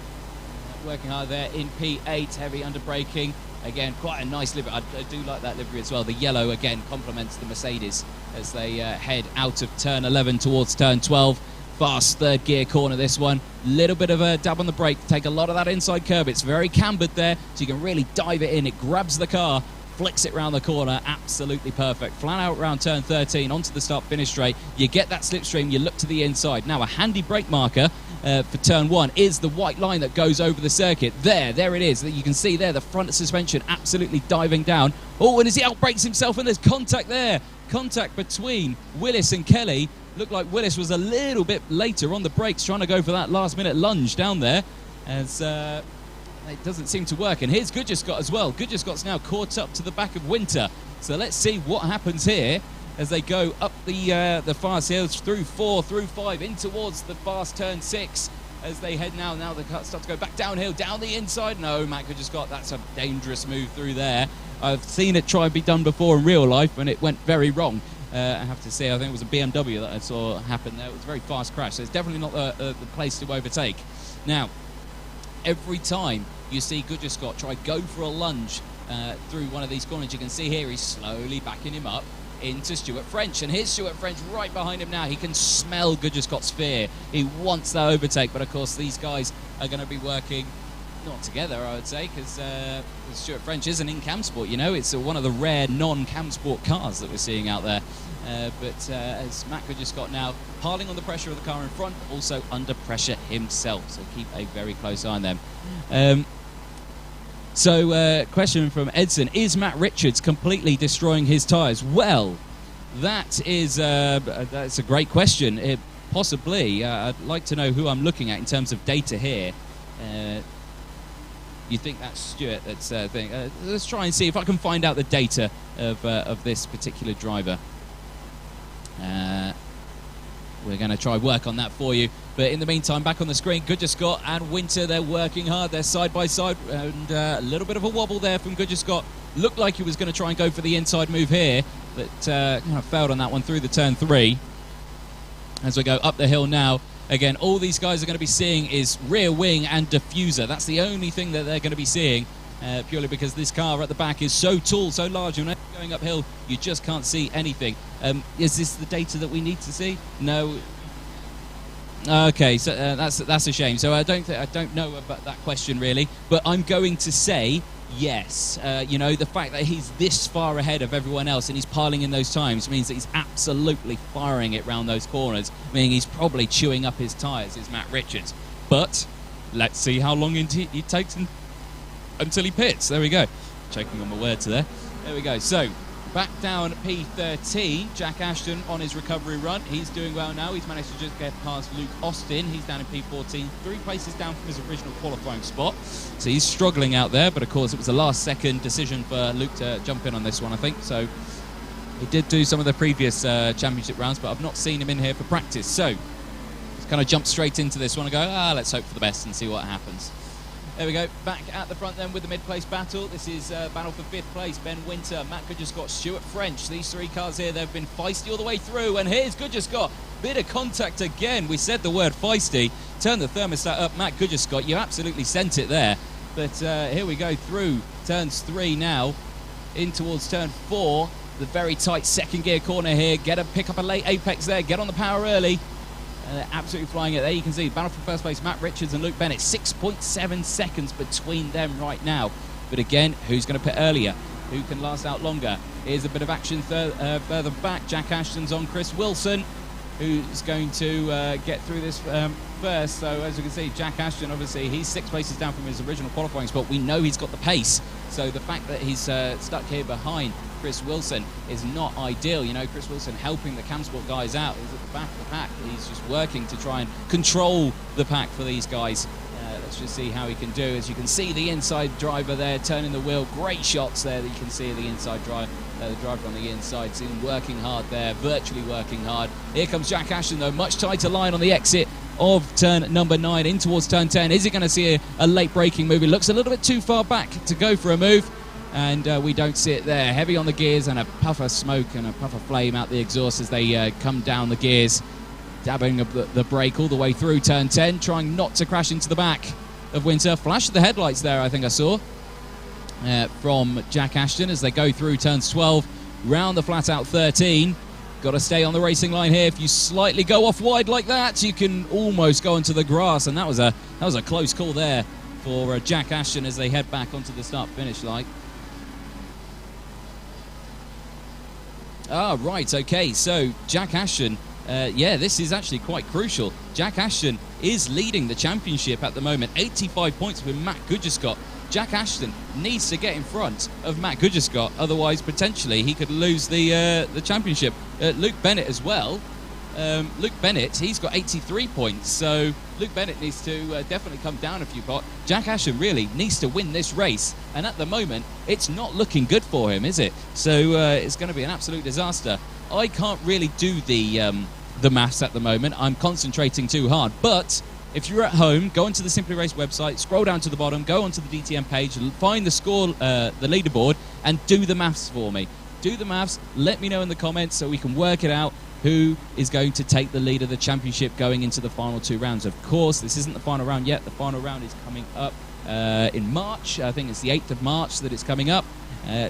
working hard there in P8, heavy under braking. Again, quite a nice livery. I do like that livery as well. The yellow, again, complements the Mercedes as they head out of turn 11 towards turn 12. Fast third gear corner, this one. Little bit of a dab on the brake to take a lot of that inside curb. It's very cambered there, so you can really dive it in. It grabs the car, flicks it round the corner. Absolutely perfect. Flat out around turn 13, onto the start-finish straight. You get that slipstream, you look to the inside. Now, a handy brake marker for turn 1 is the white line that goes over the circuit. There it is. You can see there the front suspension absolutely diving down. Oh, and as he outbrakes himself, and there's contact there. Contact between Willis and Kelly. Looked like Willis was a little bit later on the brakes, trying to go for that last-minute lunge down there, as it doesn't seem to work. And here's Goodger-Scott as well. Goodger-Scott's now caught up to the back of Winter. So let's see what happens here as they go up the fast hills through 4, through 5, in towards the fast turn 6. As they head now they start to go back downhill, down the inside. No, Matt Goodger-Scott, that's a dangerous move through there. I've seen it try and be done before in real life, and it went very wrong. I have to say, I think it was a BMW that I saw happen there. It was a very fast crash, so it's definitely not the place to overtake. Now, every time you see Goodger Scott try go for a lunge through one of these corners, you can see here he's slowly backing him up into Stuart French, and here's Stuart French right behind him now. He can smell Goodger Scott's fear. He wants that overtake, but of course these guys are going to be working not together, I would say, because Stuart French isn't in cam sport. You know, it's one of the rare non-cam sport cars that we're seeing out there. But as Matt Goodger Scott now piling on the pressure of the car in front, but also under pressure himself, so keep a very close eye on them. Question from Edson: is Matt Richards completely destroying his tyres? Well, that's a great question. Possibly. I'd like to know who I'm looking at in terms of data here. You think that's Stuart that's thing? Let's try and see if I can find out the data of this particular driver. We're going to try work on that for you. But in the meantime, back on the screen, Goodger Scott and Winter, they're working hard. They're side by side, and a little bit of a wobble there from Goodger Scott. Looked like he was going to try and go for the inside move here, but kind of failed on that one through the turn 3. As we go up the hill now, again, all these guys are going to be seeing is rear wing and diffuser. That's the only thing that they're going to be seeing, purely because this car at the back is so tall, so large, and going uphill, you just can't see anything. Is this the data that we need to see? No. Okay, so that's a shame. So I don't know about that question really, but I'm going to say yes. You know, the fact that he's this far ahead of everyone else and he's piling in those times means that he's absolutely firing it round those corners, meaning he's probably chewing up his tyres, is Matt Richards. But let's see how long it takes until he pits. There we go. Choking on my words there. There we go. So back down P13, Jack Ashton on his recovery run. He's doing well now. He's managed to just get past Luke Austin. He's down in P14, 3 places down from his original qualifying spot. So he's struggling out there, but of course it was a last-second decision for Luke to jump in on this one, I think. So he did do some of the previous championship rounds, but I've not seen him in here for practice. So let's kind of jump straight into this one and go, let's hope for the best and see what happens. There we go, back at the front then with the mid-place battle. This is battle for 5th place. Ben Winter, Matt Goodger Scott, Stuart French. These 3 cars here, they've been feisty all the way through. And here's Goodger Scott. Bit of contact again. We said the word feisty. Turn the thermostat up, Matt Goodger Scott. You absolutely sent it there. But here we go through turns 3 now, in towards turn 4. The very tight second gear corner here. Pick up a late apex there. Get on the power early. Absolutely flying it. There you can see battle for first place, Matt Richards and Luke Bennett. 6.7 seconds between them right now. But again, who's going to pit earlier? Who can last out longer? Here's a bit of action further back. Jack Ashton's on Chris Wilson, who's going to get through this first. So as you can see, Jack Ashton, obviously, he's 6 places down from his original qualifying spot. We know he's got the pace. So the fact that he's stuck here behind Chris Wilson is not ideal. You know, Chris Wilson helping the Camsport guys out. He's at the back of the pack. He's just working to try and control the pack for these guys. Let's just see how he can do. As you can see, the inside driver there turning the wheel. Great shots there that you can see the inside driver, the driver on the inside, seen him working hard there, virtually working hard. Here comes Jack Ashton though, much tighter line on the exit of turn number 9 in towards turn 10. Is he going to see a late braking move? It looks a little bit too far back to go for a move. And we don't see it there. Heavy on the gears and a puff of smoke and a puff of flame out the exhaust as they come down the gears, dabbing the brake all the way through turn 10, trying not to crash into the back of Winter. Flash of the headlights there, I think I saw, from Jack Ashton as they go through turns 12, round the flat out 13. Got to stay on the racing line here. If you slightly go off wide like that, you can almost go into the grass, and that was a close call there for Jack Ashton as they head back onto the start-finish line. Ah, right, okay, so Jack Ashton, this is actually quite crucial. Jack Ashton is leading the championship at the moment, 85 points with Matt Goodger Scott. Jack Ashton needs to get in front of Matt Goodger Scott, otherwise potentially he could lose the championship. Luke Bennett as well. Luke Bennett, he's got 83 points, so Luke Bennett needs to definitely come down a few points. Jack Ashton really needs to win this race, and at the moment, it's not looking good for him, is it? So it's going to be an absolute disaster. I can't really do the maths at the moment. I'm concentrating too hard, but if you're at home, go onto the Simply Race website, scroll down to the bottom, go onto the DTM page, find the score, the leaderboard, and do the maths for me. Do the maths, let me know in the comments so we can work it out. who is going to take the lead of the championship going into the final 2 rounds. Of course, this isn't the final round yet. The final round is coming up in March. I think it's the 8th of March that it's coming up.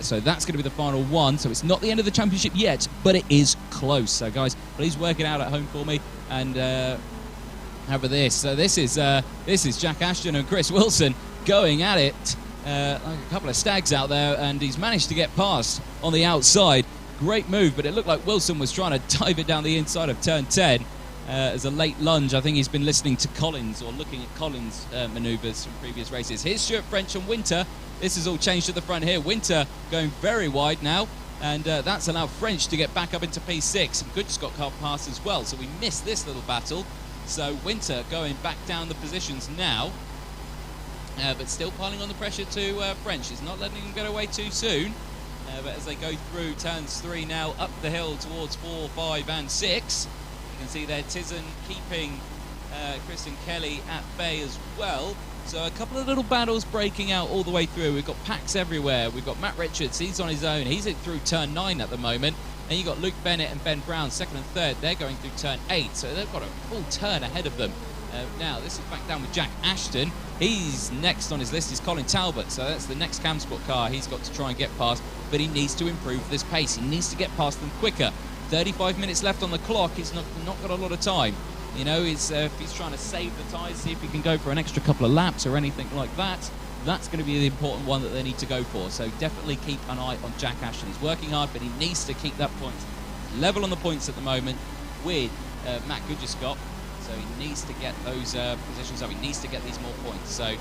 So that's going to be the final one. So it's not the end of the championship yet, but it is close. So guys, please work it out at home for me. And how about this? So this is Jack Ashton and Chris Wilson going at it like a couple of stags out there, and he's managed to get past on the outside. Great move, but it looked like Wilson was trying to dive it down the inside of turn 10 as a late lunge. I think he's been listening to Collins or looking at Collins' manoeuvres from previous races. Here's Stuart French and Winter. This has all changed at the front here. Winter going very wide now, and that's allowed French to get back up into P6. Some good Scott car pass as well, so we missed this little battle. So Winter going back down the positions now, but still piling on the pressure to French. He's not letting him get away too soon. But as they go through turns 3 now, up the hill towards 4, 5 and 6, you can see there Tizen keeping Kristen Kelly at bay as well. So a couple of little battles breaking out all the way through. We've got packs everywhere. We've got Matt Richards, he's on his own. He's in through turn 9 at the moment. And you've got Luke Bennett and Ben Brown, 2nd and 3rd. They're going through turn 8, so they've got a full turn ahead of them. Now, this is back down with Jack Ashton. He's next on his list is Colin Talbot, so that's the next Cam Sport car he's got to try and get past, but he needs to improve this pace. He needs to get past them quicker. 35 minutes left on the clock. He's not got a lot of time. You know, if he's trying to save the tyres, see if he can go for an extra couple of laps or anything like that, that's going to be the important one that they need to go for. So definitely keep an eye on Jack Ashton. He's working hard, but he needs to keep that point level on the points at the moment with Matt Goodgescott. So he needs to get those positions up. He needs to get these more points. So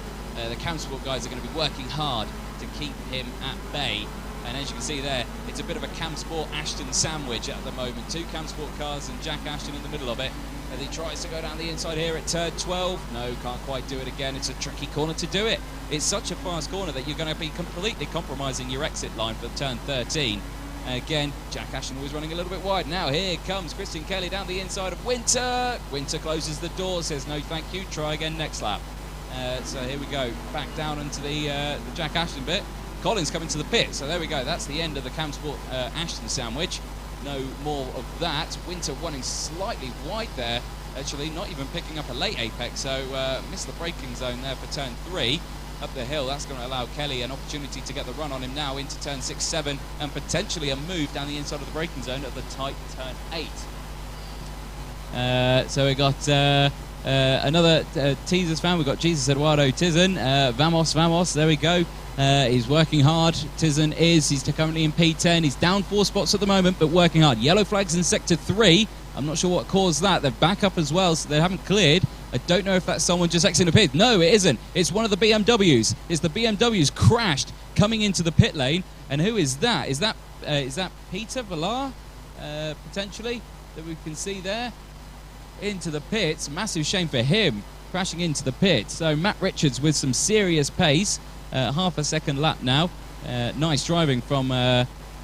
the Cam Sport guys are going to be working hard to keep him at bay. And as you can see there, it's a bit of a Cam Sport Ashton sandwich at the moment. 2 Cam Sport cars and Jack Ashton in the middle of it. As he tries to go down the inside here at turn 12. No, can't quite do it again. It's a tricky corner to do it. It's such a fast corner that you're going to be completely compromising your exit line for turn 13. Again, Jack Ashton was running a little bit wide. Now here comes Christian Kelly down the inside of Winter. Winter closes the door, says no thank you, try again next lap. So here we go, back down into the Jack Ashton bit. Collins coming to the pit, so there we go. That's the end of the Cam Sport Ashton sandwich. No more of that. Winter running slightly wide there, actually not even picking up a late apex, so missed the braking zone there for turn 3. Up the hill, that's going to allow Kelly an opportunity to get the run on him now into turn 6, 7, and potentially a move down the inside of the braking zone at the tight turn 8. So we got another Teasers fan. We've got Jesus Eduardo Tizen. Vamos, there we go. He's working hard. Tizen he's currently in P10. He's down 4 spots at the moment, but working hard. Yellow flags in sector 3. I'm not sure what caused that. They're back up as well, so they haven't cleared. I don't know if that's someone just exiting the pit. No, it isn't. It's one of the BMWs. It's the BMW's crashed coming into the pit lane. And who is that? Is that Peter Villar, potentially, that we can see there? Into the pits. Massive shame for him, crashing into the pit. So Matt Richards with some serious pace. Half a second lap now. Nice driving from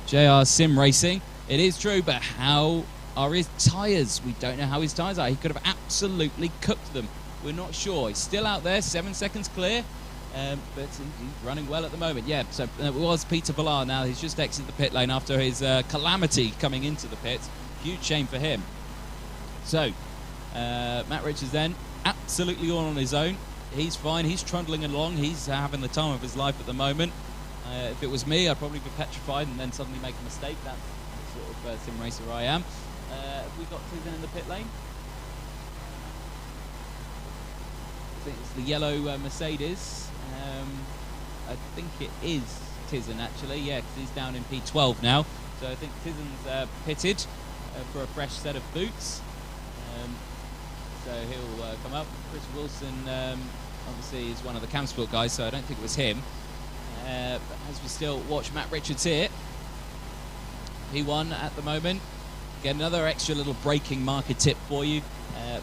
JR Sim Racing. It is true, but how are his tyres? We don't know how his tyres are. He could have absolutely cooked them. We're not sure. He's still out there, 7 seconds clear, but he's running well at the moment. Yeah, so it was Peter Villar now. He's just exited the pit lane after his calamity coming into the pit. Huge shame for him. So, Matt Richards then, absolutely all on his own. He's fine. He's trundling along. He's having the time of his life at the moment. If it was me, I'd probably be petrified and then suddenly make a mistake. That's the sort of sim racer I am. Have we got Tizen in the pit lane? I think it's the yellow Mercedes. I think it is Tizen actually, yeah, because he's down in P12 now. So I think Tizen's pitted for a fresh set of boots. So he'll come up. Chris Wilson obviously is one of the Cam Sport guys, so I don't think it was him. But as we still watch Matt Richards here, P1 at the moment. Get another extra little braking marker tip for you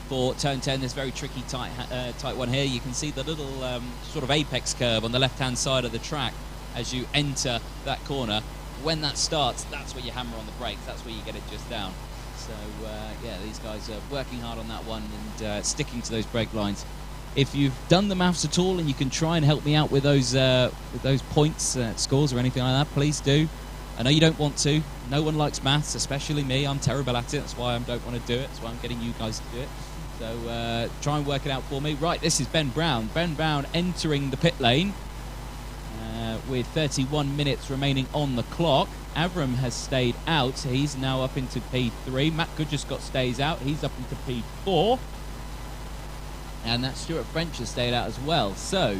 for turn 10. This very tricky tight one here. You can see the little sort of apex curve on the left-hand side of the track as you enter that corner. When that starts, that's where you hammer on the brakes. That's where you get it just down. So yeah, these guys are working hard on that one and sticking to those brake lines. If you've done the maths at all and you can try and help me out with those points, scores or anything like that, please do. I know you don't want to. No one likes maths, especially me. I'm terrible at it. That's why I don't want to do it. That's why I'm getting you guys to do it. So try and work it out for me. Right, this is Ben Brown. Ben Brown entering the pit lane with 31 minutes remaining on the clock. Avram has stayed out. He's now up into P3. Matt Goodgescott stays out. He's up into P4. And that Stuart French has stayed out as well. So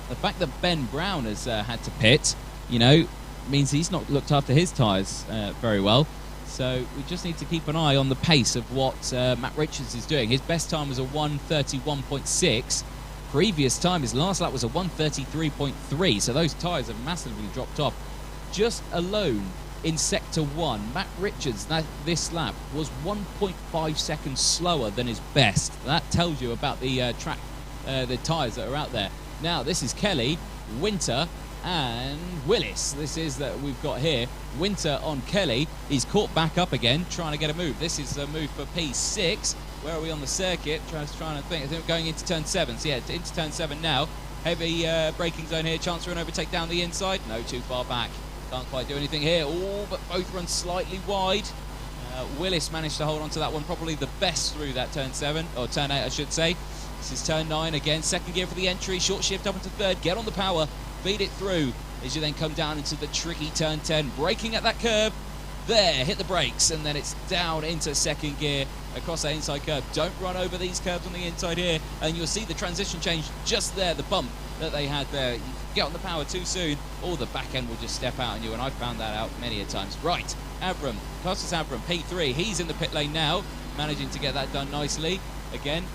the fact that Ben Brown has had to pit, you know, means he's not looked after his tyres very well. So we just need to keep an eye on the pace of what Matt Richards is doing. His best time was a 1:31.6. Previous time, his last lap was a 1:33.3. So those tyres have massively dropped off. Just alone in Sector 1, Matt Richards, this lap, was 1.5 seconds slower than his best. That tells you about the track, the tyres that are out there. Now, this is Kelly, Winter, and Willis. This is that we've got here. Winter on Kelly. He's caught back up again, trying to get a move. This is a move for P6. Where are we on the circuit? Trying to think. I think we're going into turn 7. So yeah, into turn 7 now. Heavy braking zone here. Chance for an overtake down the inside. No, too far back. Can't quite do anything here. Oh, but both run slightly wide. Willis managed to hold on to that one probably the best through that turn 7, or turn 8 I should say. This is turn 9 again. Second gear for the entry. Short shift up into third. Get on the power. Feed it through as you then come down into the tricky turn 10. Braking at that curve. There, hit the brakes, and then it's down into second gear across that inside curve. Don't run over these curves on the inside here, and you'll see the transition change just there, the bump that they had there. You get on the power too soon, or the back end will just step out on you, and I've found that out many a times. Right, Avram, Costas Avram, P3, he's in the pit lane now, managing to get that done nicely. Again,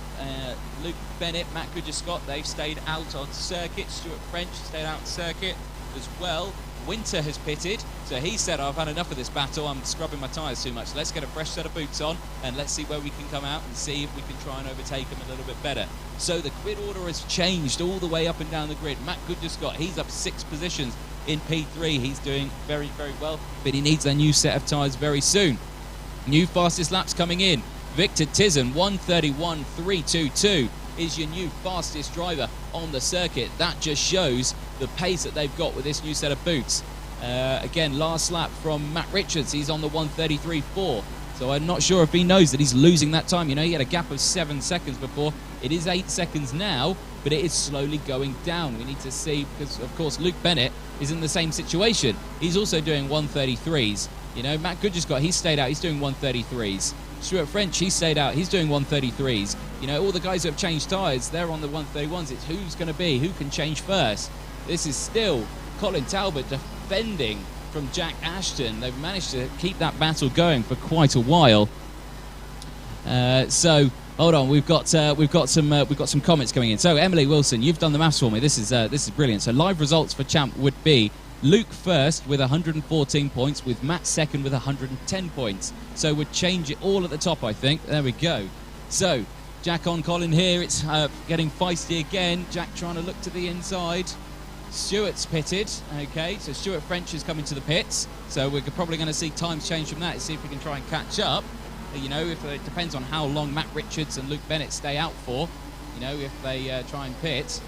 Luke Bennett, Matt Goodgescott, they've stayed out on circuit. Stuart French stayed out on circuit as well. Winter has pitted, so he said, I've had enough of this battle, I'm scrubbing my tyres too much. Let's get a fresh set of boots on, and let's see where we can come out and see if we can try and overtake him a little bit better. So the grid order has changed all the way up and down the grid. Matt Goodgescott, he's up 6 positions in P3. He's doing very, very well, but he needs a new set of tyres very soon. New fastest laps coming in. Victor Tizen, 1:31.322. is your new fastest driver on the circuit. That just shows the pace that they've got with this new set of boots. Again, last lap from Matt Richards, he's on the 1:33.4. So I'm not sure if he knows that he's losing that time. You know, he had a gap of 7 seconds before. It is 8 seconds now, but it is slowly going down. We need to see, because of course Luke Bennett is in the same situation. He's also doing 1:33s. You know, Matt Goodgescott, he's stayed out, he's doing 1:33s. Stuart French, he stayed out, he's doing 1:33s. You know, all the guys who have changed tyres, they're on the 1:31s. It's who's going to be, who can change first. This is still Colin Talbot defending from Jack Ashton. They've managed to keep that battle going for quite a while. So hold on, we've got some comments coming in. So Emily Wilson, you've done the maths for me. This is brilliant. So live results for champ would be Luke first with 114 points, with Matt second with 110 points. So we'd change it all at the top, I think. There we go. So Jack on Colin here. It's getting feisty again. Jack trying to look to the inside. Stuart's pitted. Okay, so Stuart French is coming to the pits. So we're probably going to see times change from that to see if we can try and catch up. You know, if it depends on how long Matt Richards and Luke Bennett stay out for. You know, if they try and pit.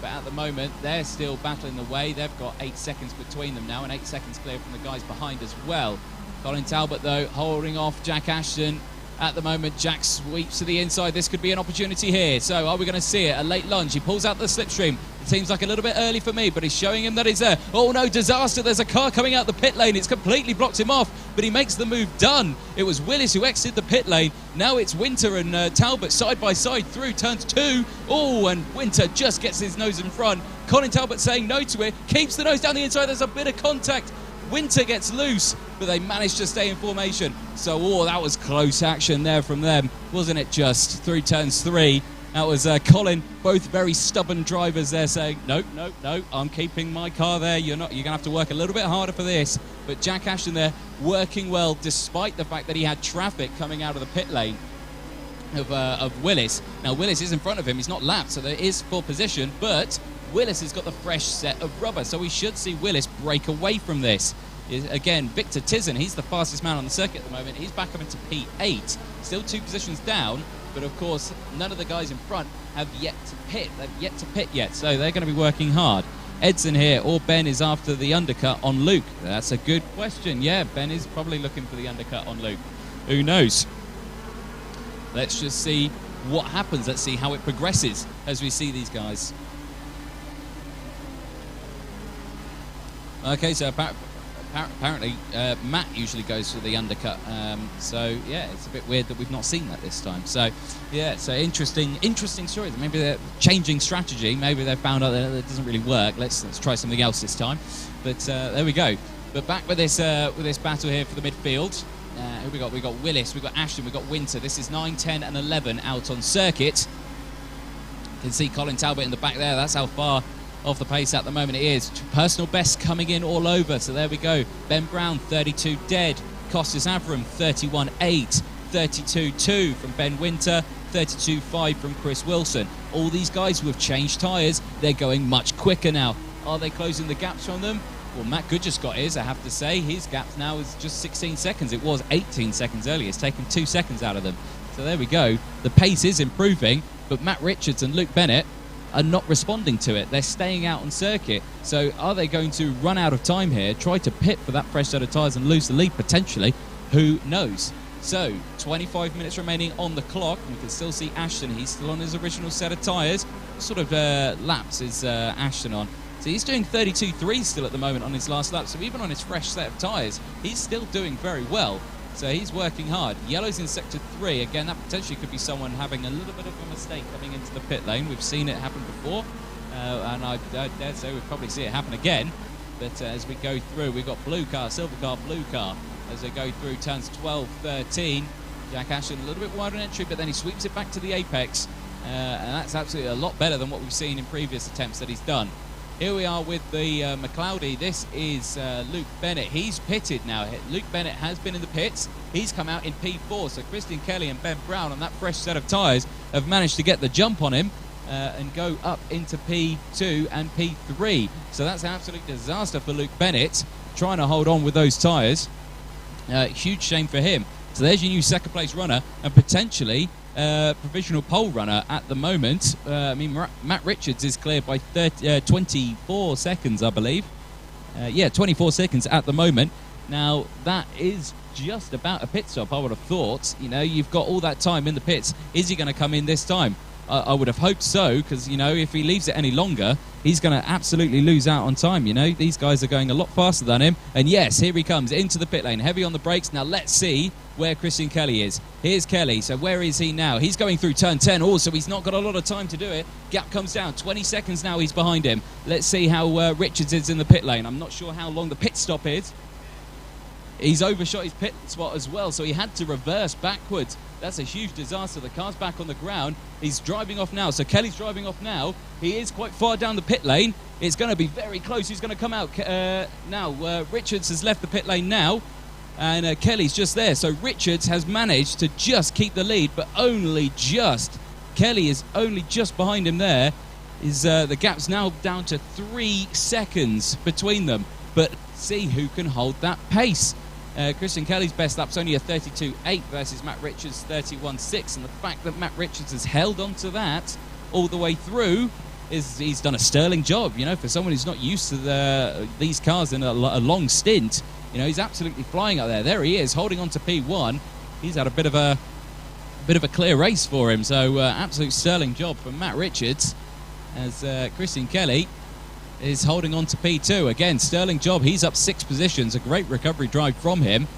But at the moment, they're still battling the way. They've got 8 seconds between them now, and 8 seconds clear from the guys behind as well. Colin Talbot, though, holding off Jack Ashton. At the moment, Jack sweeps to the inside. This could be an opportunity here. So are we going to see it? A late lunge. He pulls out the slipstream. It seems like a little bit early for me, but he's showing him that he's there. Oh, no, disaster. There's a car coming out the pit lane. It's completely blocked him off, but he makes the move done. It was Willis who exited the pit lane. Now it's Winter and Talbot side by side through turns 2. Oh, and Winter just gets his nose in front. Colin Talbot saying no to it. Keeps the nose down the inside. There's a bit of contact. Winter gets loose, but they managed to stay in formation. So, oh, that was close action there from them, wasn't it? Just through turns 3. That was Colin, both very stubborn drivers there saying, no, I'm keeping my car there. You're not. You're going to have to work a little bit harder for this. But Jack Ashton there working well, despite the fact that he had traffic coming out of the pit lane of Willis. Now, Willis is in front of him. He's not lapped, so there is full position, but Willis has got the fresh set of rubber, so we should see Willis break away from this. Again, Victor Tizen, he's the fastest man on the circuit at the moment. He's back up into P8, still 2 positions down, but of course, none of the guys in front have yet to pit. They've yet to pit yet, so they're going to be working hard. Edson here, or Ben is after the undercut on Luke? That's a good question. Yeah, Ben is probably looking for the undercut on Luke. Who knows? Let's just see what happens. Let's see how it progresses as we see these guys. Okay, so apparently Matt usually goes for the undercut, so yeah, it's a bit weird that we've not seen that this time. So yeah, so interesting story. Maybe they're changing strategy. Maybe they've found out that it doesn't really work. Let's try something else this time. But there we go. But back with this battle here for the midfield. Who we got? We got Willis, we got Ashton, we got Winter. This is 9, 10, and 11 out on circuit. You can see Colin Talbot in the back there. That's how far off the pace at the moment it is. Personal best coming in all over, so there we go. Ben Brown 32 dead, Costas Avram 31.8, 32.2 from Ben Winter, 32.5 from Chris Wilson. All these guys who have changed tyres, they're going much quicker now. Are they closing the gaps from them? Well, Matt Good just got his, I have to say. His gap now is just 16 seconds. It was 18 seconds earlier. It's taken 2 seconds out of them. So there we go. The pace is improving, but Matt Richards and Luke Bennett are not responding to it. They're staying out on circuit. So are they going to run out of time here, try to pit for that fresh set of tyres and lose the lead potentially? Who knows? So 25 minutes remaining on the clock. We can still see Ashton. He's still on his original set of tyres. What sort of laps is Ashton on? So he's doing 32.3 still at the moment on his last lap. So even on his fresh set of tyres, he's still doing very well. So he's working hard. Yellow's in sector 3. Again, that potentially could be someone having a little bit of a mistake coming into the pit lane. We've seen it happen before, and I dare say we'll probably see it happen again. But as we go through, we've got blue car, silver car, blue car. As they go through turns 12, 13, Jack Ashton a little bit wide on entry, but then he sweeps it back to the apex. And that's absolutely a lot better than what we've seen in previous attempts that he's done. Here we are with the McLeody. This is Luke Bennett. He's pitted now. Luke Bennett has been in the pits. He's come out in P4. So Christian Kelly and Ben Brown on that fresh set of tyres have managed to get the jump on him and go up into P2 and P3. So that's an absolute disaster for Luke Bennett, trying to hold on with those tyres. Huge shame for him. So there's your new second place runner and potentially provisional pole runner at the moment. Matt Richards is cleared by 24 seconds, I believe. 24 seconds at the moment. Now, that is just about a pit stop, I would have thought. You know, you've got all that time in the pits. Is he going to come in this time? I would have hoped so, because, you know, if he leaves it any longer, he's going to absolutely lose out on time. You know, these guys are going a lot faster than him. And yes, here he comes into the pit lane, heavy on the brakes. Now let's see where Christian Kelly is. Here's Kelly. So where is he now? He's going through turn 10. Also, he's not got a lot of time to do it. Gap comes down. 20 seconds now he's behind him. Let's see how Richards is in the pit lane. I'm not sure how long the pit stop is. He's overshot his pit spot as well, so he had to reverse backwards. That's a huge disaster. The car's back on the ground. He's driving off now. So Kelly's driving off now. He is quite far down the pit lane. It's going to be very close. He's going to come out now. Richards has left the pit lane now, and Kelly's just there. So Richards has managed to just keep the lead, but only just. Kelly is only just behind him there. The gap's now down to 3 seconds between them. But see who can hold that pace. Christian Kelly's best lap's only a 32.8 versus Matt Richards' 31.6, and the fact that Matt Richards has held on to that all the way through he's done a sterling job. You know, for someone who's not used to these cars in a long stint, you know, he's absolutely flying out there. There he is, holding on to P1. He's had a bit of a clear race for him, so absolute sterling job from Matt Richards as Christian Kelly is holding on to P2. Again, sterling job. He's up 6 positions. A great recovery drive from him.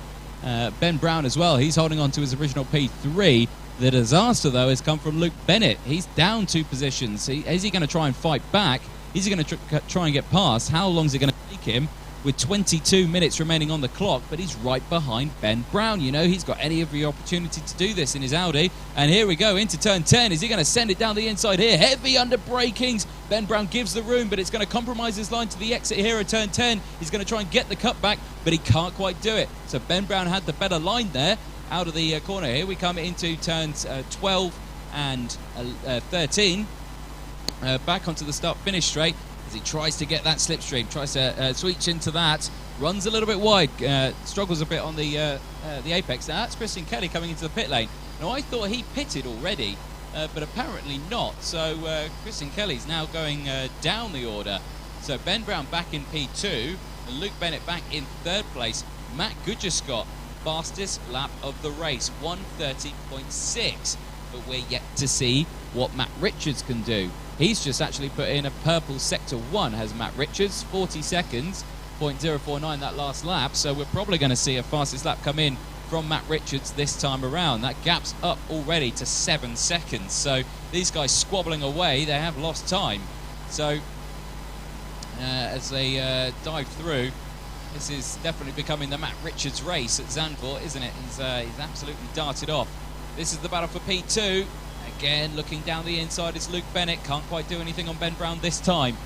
Ben Brown as well. He's holding on to his original P3. The disaster, though, has come from Luke Bennett. He's down 2 positions. Is he going to try and fight back? Is he going to try and get past? How long is it going to take him? With 22 minutes remaining on the clock, but he's right behind Ben Brown. You know, he's got every opportunity to do this in his Audi. And here we go into turn 10. Is he going to send it down the inside here? Heavy under brakings. Ben Brown gives the room, but it's going to compromise his line to the exit here at turn 10. He's going to try and get the cut back, but he can't quite do it. So Ben Brown had the better line there out of the corner. Here we come into turns 12 and 13. Back onto the start-finish straight. He tries to get that slipstream, tries to switch into that, runs a little bit wide, struggles a bit on the apex. Now that's Christian Kelly coming into the pit lane. Now I thought he pitted already, but apparently not. So Christian Kelly's now going down the order. So Ben Brown back in P2, and Luke Bennett back in 3rd place. Matt Gudgescott, fastest lap of the race, 1:30.6. But we're yet to see what Matt Richards can do. He's just actually put in a purple sector 1, has Matt Richards, 40 seconds, 0.049 that last lap. So we're probably going to see a fastest lap come in from Matt Richards this time around. That gap's up already to 7 seconds. So these guys squabbling away, they have lost time. So as they dive through, this is definitely becoming the Matt Richards race at Zandvoort, isn't it? He's absolutely darted off. This is the battle for P2. Again, looking down the inside is Luke Bennett. Can't quite do anything on Ben Brown this time.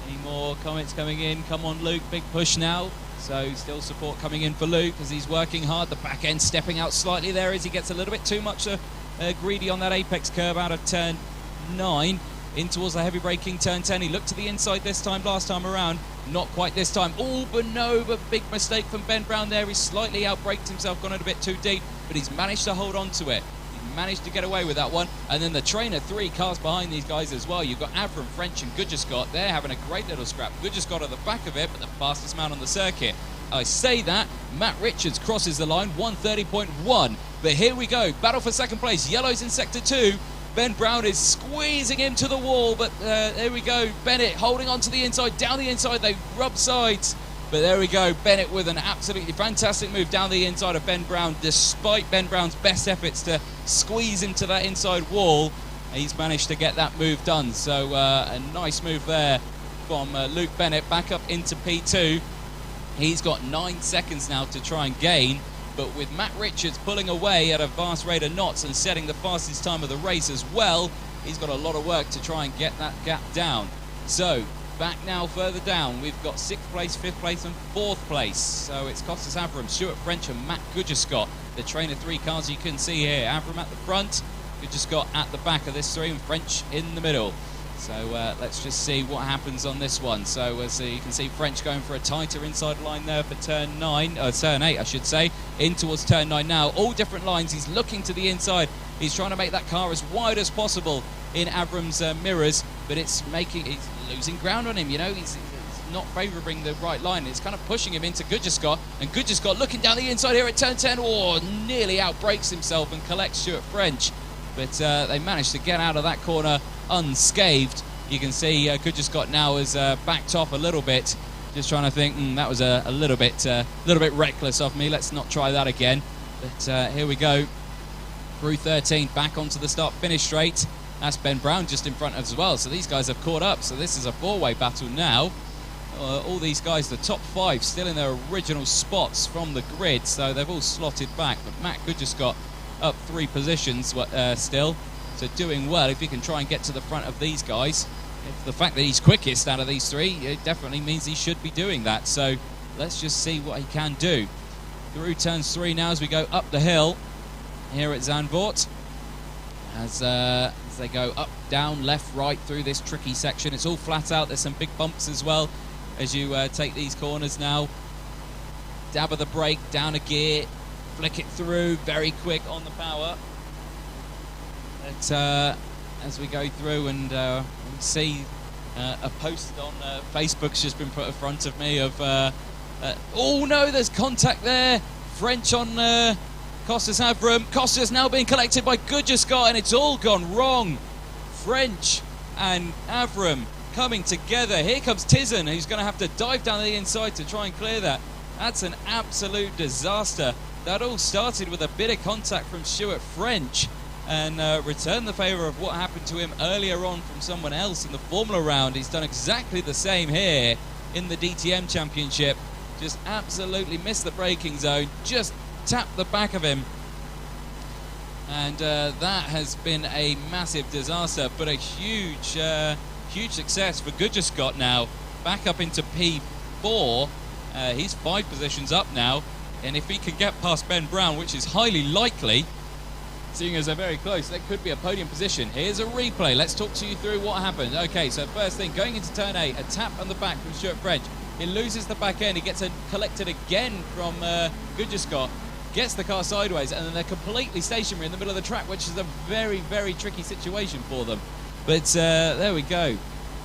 Any more comments coming in? Come on, Luke, big push now. So still support coming in for Luke as he's working hard. The back end stepping out slightly there as he gets a little bit too much greedy on that apex curve out of turn 9. In towards the heavy braking turn 10. He looked to the inside this time, last time around. Not quite this time. Oh, but no, but big mistake from Ben Brown there. He's slightly outbraked himself, gone in a bit too deep, but he's managed to hold on to it. He managed to get away with that one. And then the trainer 3 cars behind these guys as well. You've got Avram, French and Gudgescott. They're having a great little scrap. Gudgescott at the back of it, but the fastest man on the circuit. I say that, Matt Richards crosses the line, 1:30.1. But here we go, battle for 2nd place. Yellow's in sector 2. Ben Brown is squeezing him to the wall, but there we go. Bennett holding on to the inside, down the inside, they rub sides. But there we go, Bennett with an absolutely fantastic move down the inside of Ben Brown, despite Ben Brown's best efforts to squeeze him to that inside wall. He's managed to get that move done. So a nice move there from Luke Bennett back up into P2. He's got 9 seconds now to try and gain. But with Matt Richards pulling away at a vast rate of knots and setting the fastest time of the race as well, he's got a lot of work to try and get that gap down. So back now further down, we've got 6th place, 5th place and 4th place. So it's Costas Avram, Stuart French and Matt Gudgescott, the trainer 3 cars you can see here. Avram at the front, Gudgescott at the back of this 3 and French in the middle. So let's just see what happens on this one. So as you can see, French going for a tighter inside line there for turn 8, I should say, in towards turn 9 now. All different lines. He's looking to the inside. He's trying to make that car as wide as possible in Avram's mirrors, but he's losing ground on him. You know, he's not favouring the right line. It's kind of pushing him into Gudgescott, and Gudgescott looking down the inside here at turn 10. Oh, nearly outbrakes himself and collects Stuart French. But they managed to get out of that corner unscathed. You can see Gudgescott now has backed off a little bit, just trying to think, that was a little bit reckless of me. Let's not try that again. But here we go, through 13, back onto the start-finish straight. That's Ben Brown just in front as well. So these guys have caught up. So this is a 4-way battle now. All these guys, the top 5, still in their original spots from the grid. So they've all slotted back. But Matt Gudgescott up 3 positions still. So doing well if he can try and get to the front of these guys. If the fact that he's quickest out of these 3, it definitely means he should be doing that. So let's just see what he can do. Through turns 3 now as we go up the hill here at Zandvoort. As they go up, down, left, right through this tricky section. It's all flat out. There's some big bumps as well as you take these corners now. Dab of the brake, down a gear, flick it through, very quick on the power. But as we go through and we see a post on Facebook's just been put in front of me of oh no, there's contact there. French on Costas Avram. Costas now being collected by Gudgescott, and it's all gone wrong. French and Avram coming together. Here comes Tizen, who's going to have to dive down the inside to try and clear that. That's an absolute disaster. That all started with a bit of contact from Stuart French and returned the favour of what happened to him earlier on from someone else in the Formula round. He's done exactly the same here in the DTM Championship. Just absolutely missed the braking zone, just tapped the back of him. And that has been a massive disaster, but a huge success for Gudgescott now. Back up into P4. He's 5 positions up now. And if he can get past Ben Brown, which is highly likely, seeing as they're very close, that could be a podium position. Here's a replay. Let's talk to you through what happened. Okay, so first thing, going into turn 8, a tap on the back from Stuart French. He loses the back end. He gets collected again from Gudgescott. Gets the car sideways, and then they're completely stationary in the middle of the track, which is a very, very tricky situation for them. But there we go.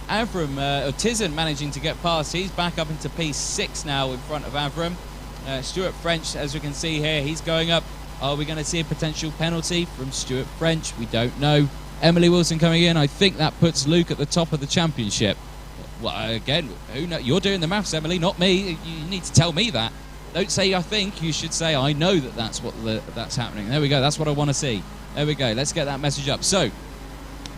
Tizen managing to get past. He's back up into P6 now in front of Avram. Stuart French, as we can see here, he's going up. Are we going to see a potential penalty from Stuart French? We don't know. Emily Wilson coming in. I think that puts Luke at the top of the championship. Well, again, who knows? You're doing the maths, Emily, not me. You need to tell me that. Don't say I think. You should say I know that that's happening. There we go. That's what I want to see. There we go. Let's get that message up. So,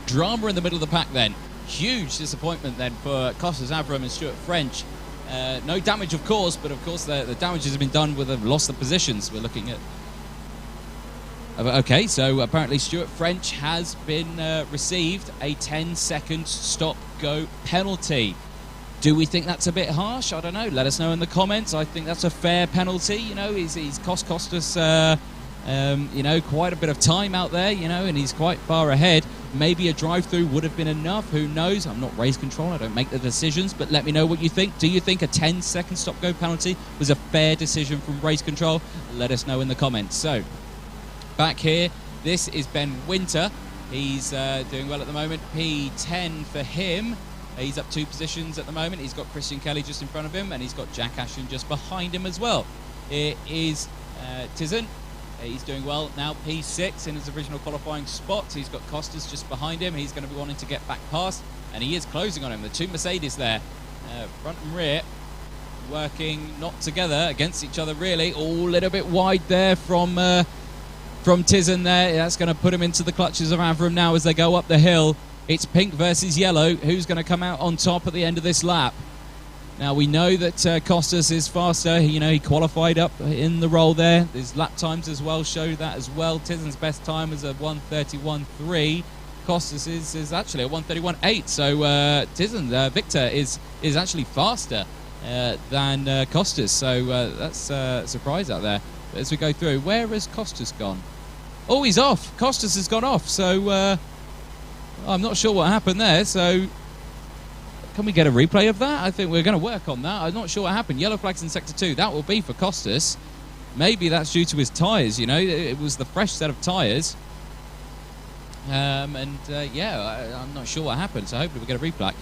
drama in the middle of the pack then. Huge disappointment then for Costas Avram and Stuart French. No damage, of course, but of course the damage has been done with the loss of positions. We're looking at... Okay, so apparently Stuart French has been received a 10-second stop-go penalty. Do we think that's a bit harsh? I don't know. Let us know in the comments. I think that's a fair penalty. You know, he's cost us, you know, quite a bit of time out there, you know, and he's quite far ahead. Maybe a drive-through would have been enough. Who knows? I'm not race control. I don't make the decisions, but let me know what you think. Do you think a 10-second stop-go penalty was a fair decision from race control? Let us know in the comments. So, back here, this is Ben Winter. He's doing well at the moment. P10 for him. He's up 2 positions at the moment. He's got Christian Kelly just in front of him, and he's got Jack Ashton just behind him as well. It is Tizen. He's doing well now, P6 in his original qualifying spot. He's got Costas just behind him. He's going to be wanting to get back past, and he is closing on him. The 2 Mercedes there, front and rear, working not together, against each other really. All a little bit wide there from Tizen there. That's going to put him into the clutches of Avram now as they go up the hill. It's pink versus yellow. Who's going to come out on top at the end of this lap? Now, we know that Costas is faster. You know, he qualified up in the roll there. His lap times as well show that as well. Tizen's best time is a 1:31.3. Costas is actually a 1:31.8. So Tizen, Victor, is actually faster than Costas. So that's a surprise out there. But as we go through, where has Costas gone? Oh, he's off. Costas has gone off. So I'm not sure what happened there. So can we get a replay of that? I think we're going to work on that. I'm not sure what happened. Yellow flags in Sector 2. That will be for Costas. Maybe that's due to his tyres, you know. It was the fresh set of tyres. Yeah, I'm not sure what happened, so hopefully we get a replay.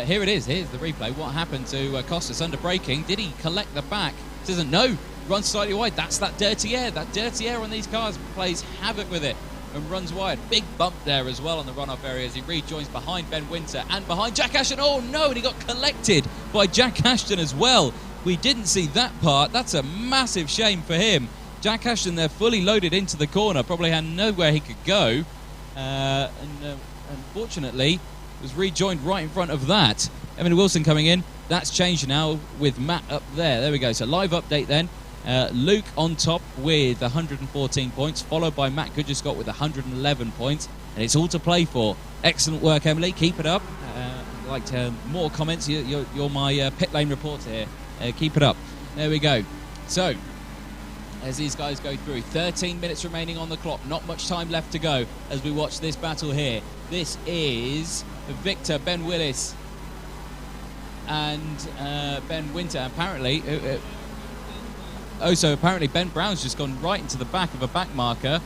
Here it is. Here's the replay. What happened to Costas under braking? Did he collect the back? Doesn't know. Runs slightly wide. That's that dirty air. That dirty air on these cars plays havoc with it and runs wide. Big bump there as well on the runoff area as he rejoins behind Ben Winter and behind Jack Ashton. Oh no, and he got collected by Jack Ashton as well. We didn't see that part. That's a massive shame for him. Jack Ashton there fully loaded into the corner, probably had nowhere he could go. Unfortunately, was rejoined right in front of that. Emily Wilson coming in. That's changed now with Matt up there. There we go. So live update then. Luke on top with 114 points, followed by Matt Goodger-Scott with 111 points, and it's all to play for. Excellent work, Emily. Keep it up. I'd like to more comments. You're my pit lane reporter here. Keep it up. There we go. So, as these guys go through, 13 minutes remaining on the clock. Not much time left to go as we watch this battle here. This is Victor, Ben Willis, and Ben Winter. Apparently... so apparently Ben Brown's just gone right into the back of a back marker,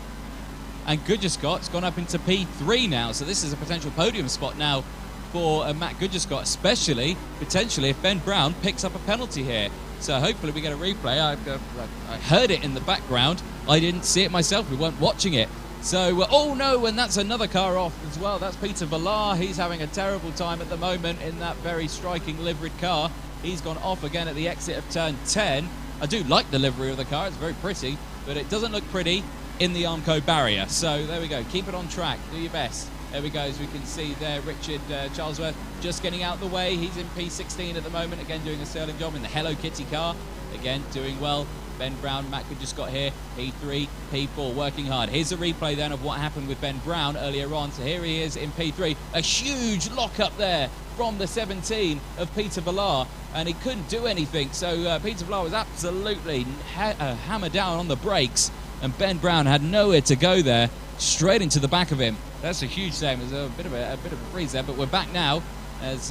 and Goodger-Scott's gone up into P3 now, so this is a potential podium spot now for Matt Goodger-Scott, especially potentially if Ben Brown picks up a penalty here. So hopefully we get a replay. I heard it in the background. I didn't see it myself. We weren't watching it. So, oh no, and that's another car off as well. That's Peter Villar. He's having a terrible time at the moment in that very striking liveried car. He's gone off again at the exit of turn 10. I do like the livery of the car. It's very pretty, but it doesn't look pretty in the Armco barrier. So there we go. Keep it on track. Do your best. There we go. As we can see there, Richard Charlesworth just getting out of the way. He's in P16 at the moment. Again, doing a sterling job in the Hello Kitty car. Again, doing well. Ben Brown, Matt just got here. P3, P4, working hard. Here's a replay then of what happened with Ben Brown earlier on. So here he is in P3. A huge lock up there from the 17 of Peter Villar, and he couldn't do anything. So Peter Villar was absolutely hammered down on the brakes, and Ben Brown had nowhere to go there, straight into the back of him. That's a huge shame. There's a bit of a freeze there, but we're back now as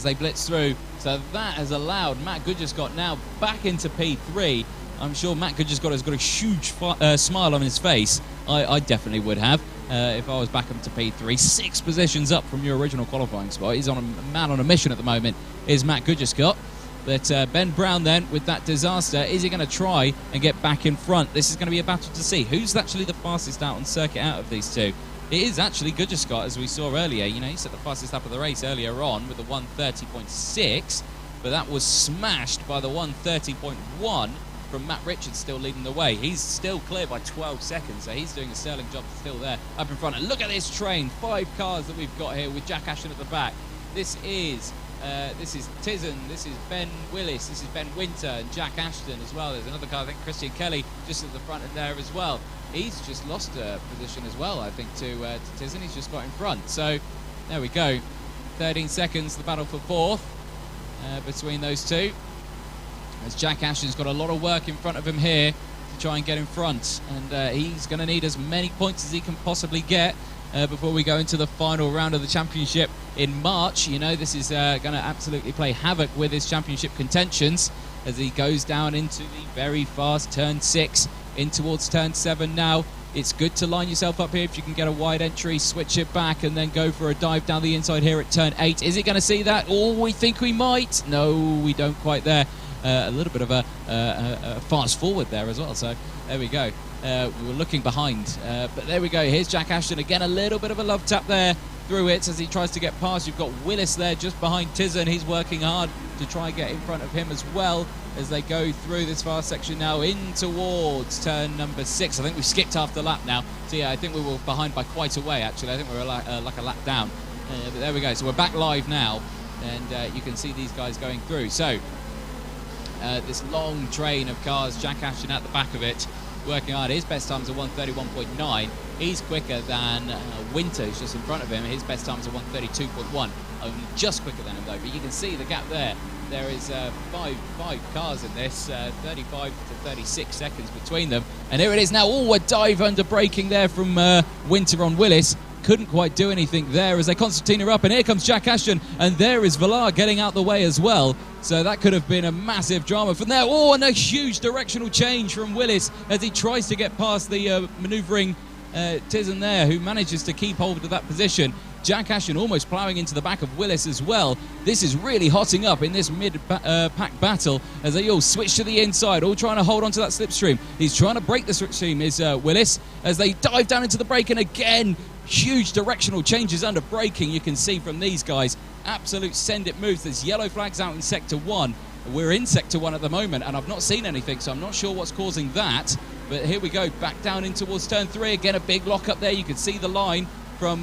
they blitz through. So that has allowed Matt Goodger-Scott now back into P3. I'm sure Matt Goodger-Scott has got a huge smile on his face. I definitely would have. if I was back up to P3. 6 positions up from your original qualifying spot. He's on a man on a mission at the moment, is Matt Goodgescott. But Ben Brown then, with that disaster, is he going to try and get back in front? This is going to be a battle to see who's actually the fastest out on circuit out of these two. It is actually Goodgescott, as we saw earlier. You know, he set the fastest lap of the race earlier on with the 1:30.6, but that was smashed by the 1:30.1 from Matt Richards, still leading the way. He's still clear by 12 seconds, so he's doing a sterling job still there up in front. And look at this train, 5 cars that we've got here with Jack Ashton at the back. This is Tizen, this is Ben Willis, this is Ben Winter and Jack Ashton as well. There's another car, I think Christian Kelly, just at the front of there as well. He's just lost a position as well, I think, to Tizen. He's just got in front. So there we go. 13 seconds, the battle for 4th between those two. As Jack Ashton's got a lot of work in front of him here to try and get in front. And he's going to need as many points as he can possibly get before we go into the final round of the championship in March. You know, this is going to absolutely play havoc with his championship contentions as he goes down into the very fast turn 6 in towards turn 7 now. It's good to line yourself up here if you can get a wide entry, switch it back and then go for a dive down the inside here at turn 8. Is he going to see that? Oh, we think we might. No, we don't quite there. A little bit of a fast forward there as well, so there we go. We were looking behind, but there we go. Here's Jack Ashton again, a little bit of a love tap there through it as he tries to get past. You've got Willis there just behind Tizen. He's working hard to try and get in front of him as well as they go through this fast section now in towards turn number 6. I think we've skipped half the lap now, so yeah, I think we were behind by quite a way actually. I think we were like a lap down, but there we go. So we're back live now, and you can see these guys going through. So this long train of cars, Jack Ashton at the back of it, working hard. His best time's a 1:31.9. He's quicker than Winter, who's just in front of him. His best time's a 1:32.1. Only just quicker than him though. But you can see the gap there. There is five cars in this, 35 to 36 seconds between them. And here it is now. Oh, a dive under braking there from Winter on Willis. Couldn't quite do anything there as they concertina up, and here comes Jack Ashton, and there is Villar getting out the way as well. So that could have been a massive drama from there. Oh, and a huge directional change from Willis as he tries to get past the manoeuvring Tizen there, who manages to keep hold of that position. Jack Ashton almost ploughing into the back of Willis as well. This is really hotting up in this mid-pack battle as they all switch to the inside, all trying to hold on to that slipstream. He's trying to break the slipstream, is Willis, as they dive down into the break, and again, huge directional changes under braking. You can see from these guys, absolute send-it moves. There's yellow flags out in Sector 1. We're in Sector 1 at the moment, and I've not seen anything, so I'm not sure what's causing that. But here we go, back down in towards turn 3. Again, a big lock up there. You can see the line from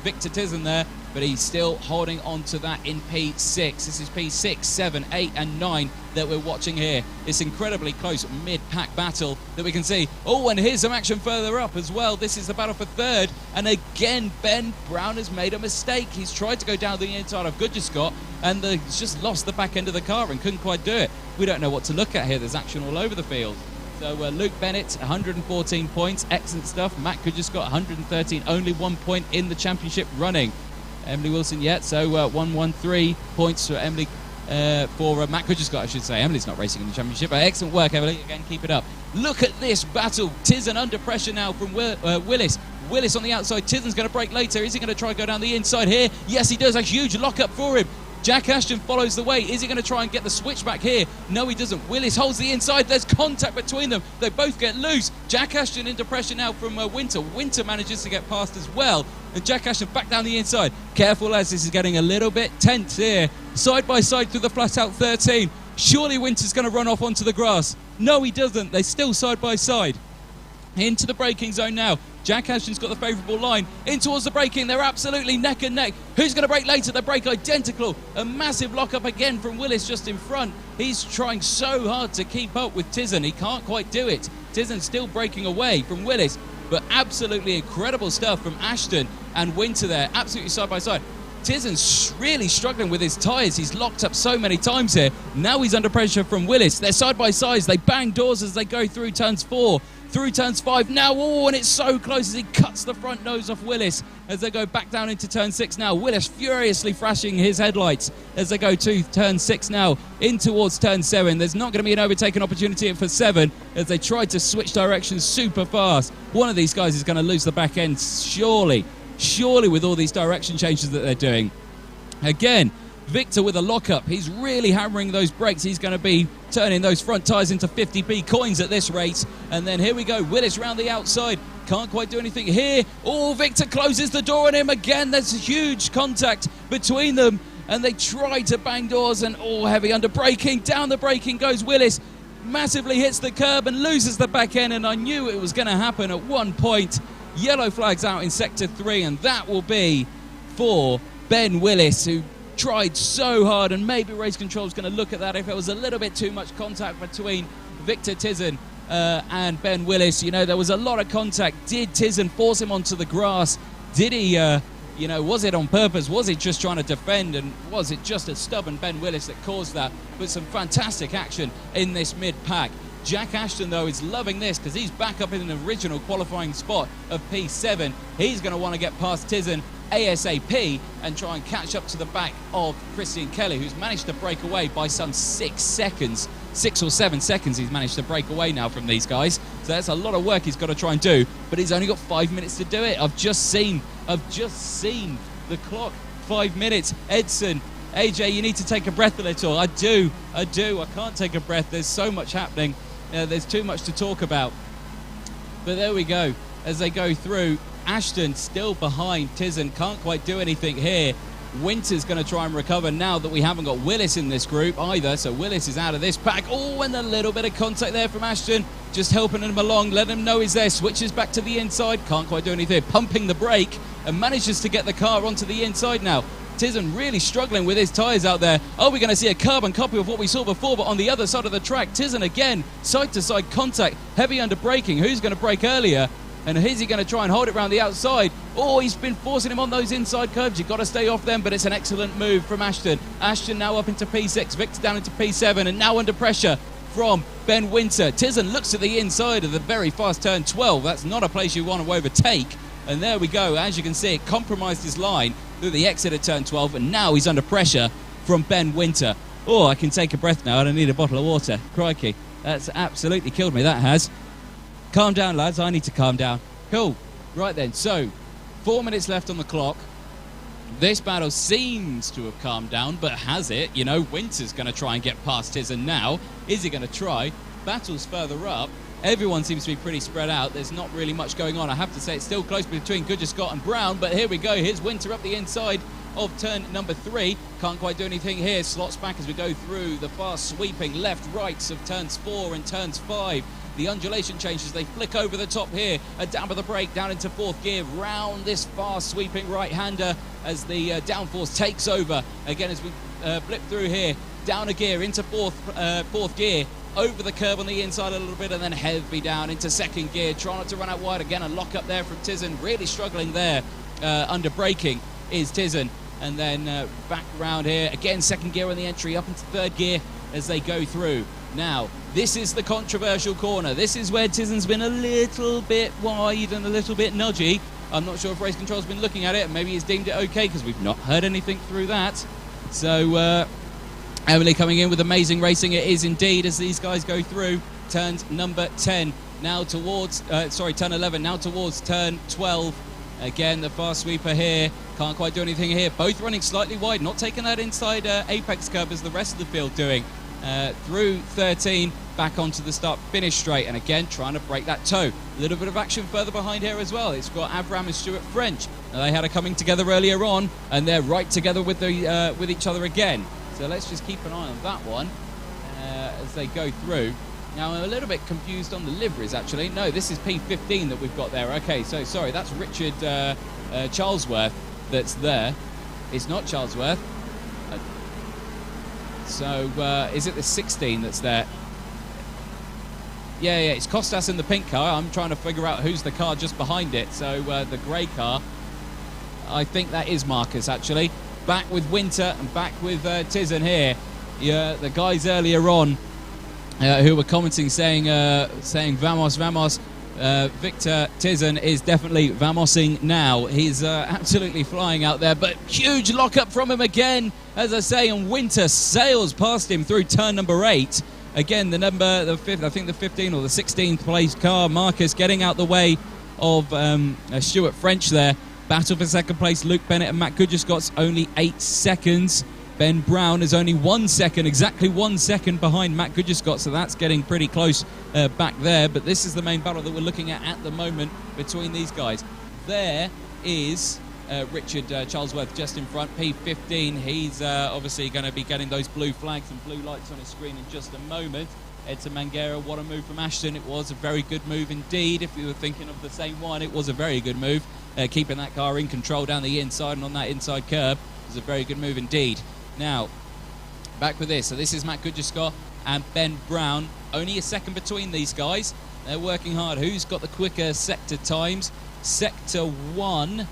Victor Tizen there, but he's still holding on to that in P6. This is P6, 7, 8 and 9 that we're watching here. It's incredibly close mid-pack battle that we can see. Oh, and here's some action further up as well. This is the battle for 3rd, and again Ben Brown has made a mistake. He's tried to go down the inside of Goodgescott, and he's just lost the back end of the car and couldn't quite do it. We don't know what to look at here. There's action all over the field. So Luke Bennett, 114 points, excellent stuff. Matt Goodgescott, 113, only 1 point in the championship running. Emily Wilson yet, so 113 points for Emily, for Matt Goodgescott, I should say. Emily's not racing in the championship, but excellent work, Emily. Again, keep it up. Look at this battle. Tizen under pressure now from Willis. Willis on the outside. Tizen's going to break later. Is he going to try and go down the inside here? Yes, he does. A huge lock-up for him. Jack Ashton follows the way. Is he going to try and get the switch back here? No, he doesn't. Willis holds the inside. There's contact between them. They both get loose. Jack Ashton into pressure now from Winter. Winter manages to get past as well. And Jack Ashton back down the inside. Careful as this is getting a little bit tense here. Side by side through the flat out 13. Surely Winter's going to run off onto the grass. No, he doesn't. They're still side by side. Into the braking zone now. Jack Ashton's got the favourable line. In towards the braking. They're absolutely neck and neck. Who's going to brake later? They brake identical. A massive lock-up again from Willis just in front. He's trying so hard to keep up with Tizen. He can't quite do it. Tizen's still breaking away from Willis. But absolutely incredible stuff from Ashton and Winter there. Absolutely side by side. Tizen's really struggling with his tyres. He's locked up so many times here. Now he's under pressure from Willis. They're side by side. They bang doors as they go through turns 4 through turns 5 now. Oh, and it's so close as he cuts the front nose off Willis as they go back down into turn 6 now. Willis furiously flashing his headlights as they go to turn 6 now, in towards turn 7. There's not going to be an overtaking opportunity for 7 as they try to switch directions super fast. One of these guys is going to lose the back end, surely with all these direction changes that they're doing. Again, Victor with a lockup. He's really hammering those brakes. He's going to be turning those front tyres into 50p coins at this rate. And then here we go. Willis round the outside. Can't quite do anything here. Oh, Victor closes the door on him again. There's a huge contact between them. And they try to bang doors and heavy under braking. Down the braking goes Willis. Massively hits the curb and loses the back end. And I knew it was going to happen at one point. Yellow flags out in sector 3. And that will be for Ben Willis, who tried so hard, and maybe race control is going to look at that if it was a little bit too much contact between Victor Tizzon and Ben Willis. You know, there was a lot of contact. Did Tizzon force him onto the grass? Did he, was it on purpose? Was he just trying to defend? And was it just a stubborn Ben Willis that caused that? But some fantastic action in this mid-pack. Jack Ashton, though, is loving this because he's back up in the original qualifying spot of P7. He's going to want to get past Tizzon ASAP and try and catch up to the back of Christian Kelly, who's managed to break away by some 6 seconds. 6 or 7 seconds he's managed to break away now from these guys. So that's a lot of work he's got to try and do, but he's only got 5 minutes to do it. I've just seen the clock. 5 minutes. Edson, AJ, you need to take a breath a little. I do. I can't take a breath. There's so much happening. There's too much to talk about. But there we go. As they go through, Ashton still behind Tizzon, can't quite do anything here. Winter's going to try and recover now that we haven't got Willis in this group either, so Willis is out of this pack. Oh, and a little bit of contact there from Ashton, just helping him along, letting him know he's there, switches back to the inside, can't quite do anything, pumping the brake, and manages to get the car onto the inside now. Tizzon really struggling with his tyres out there. Are we going to see a carbon copy of what we saw before, but on the other side of the track? Tizzon again, side-to-side contact, heavy under braking. Who's going to brake earlier? And is he going to try and hold it around the outside? Oh, he's been forcing him on those inside curves. You've got to stay off them, but it's an excellent move from Ashton. Ashton now up into P6, Victor down into P7, and now under pressure from Ben Winter. Tizzon looks at the inside of the very fast turn 12. That's not a place you want to overtake. And there we go. As you can see, it compromised his line through the exit at turn 12, and now he's under pressure from Ben Winter. Oh, I can take a breath now. I don't need a bottle of water. Crikey. That's absolutely killed me, that has. Calm down, lads. I need to calm down. Cool. Right then. So, 4 minutes left on the clock. This battle seems to have calmed down, but has it? You know, Winter's going to try and get past Tizzon now. Is he going to try? Battle's further up. Everyone seems to be pretty spread out. There's not really much going on. I have to say it's still close between Goodger, Scott and Brown, but here we go. Here's Winter up the inside of turn number 3. Can't quite do anything here. Slots back as we go through the fast sweeping left-rights of turns 4 and turns 5. The undulation changes, they flick over the top here, a dab of the brake down into 4th gear, round this fast sweeping right-hander as the downforce takes over. Again, as we blip through here, down a gear into 4th gear, over the curb on the inside a little bit, and then heavy down into 2nd gear. Try not to run out wide. Again, a lock up there from Tizzon, really struggling there under braking is Tizzon. And then back around here, again 2nd gear on the entry, up into 3rd gear as they go through. Now, this is the controversial corner. This is where Tizzon's been a little bit wide and a little bit nudgy. I'm not sure if race control's been looking at it, and maybe he's deemed it okay because we've not heard anything through that. So, Emily coming in with amazing racing. It is indeed as these guys go through turns number 10 now towards, turn 11 now towards turn 12. Again, the fast sweeper here. Can't quite do anything here. Both running slightly wide, not taking that inside apex curve as the rest of the field doing. Through 13, back onto the start-finish straight, and again trying to break that toe. A little bit of action further behind here as well. It's got Avram and Stuart French. Now, they had a coming together earlier on, and they're right together with the with each other again. So let's just keep an eye on that one as they go through. Now, I'm a little bit confused on the liveries, actually. No, this is P15 that we've got there. Okay, so sorry, that's Richard Charlesworth that's there. It's not Charlesworth. So, is it the 16 that's there? Yeah, it's Costas in the pink car. I'm trying to figure out who's the car just behind it. So, the grey car, I think that is Marcus, actually. Back with Winter and back with Tizzon here. Yeah, the guys earlier on who were commenting saying Vamos, Vamos. Victor Tizen is definitely vamosing now. He's absolutely flying out there, but huge lock-up from him again, as I say, and Winter sails past him through turn number 8. Again, the 15 or the 16th place car, Marcus, getting out the way of Stuart French there. Battle for second place, Luke Bennett and Matt Goodgescott's only 8 seconds. Ben Brown is only 1 second, exactly 1 second behind Matt Goodgescott, so that's getting pretty close back there. But this is the main battle that we're looking at the moment between these guys. There is Richard Charlesworth just in front, P15. He's obviously going to be getting those blue flags and blue lights on his screen in just a moment. Edson Manguera, what a move from Ashton. It was a very good move indeed. If you were thinking of the same one, it was a very good move. Keeping that car in control down the inside and on that inside curb was a very good move indeed. Now, back with this. So this is Matt Goodgescott and Ben Brown. Only a second between these guys. They're working hard. Who's got the quicker sector times? Sector 1.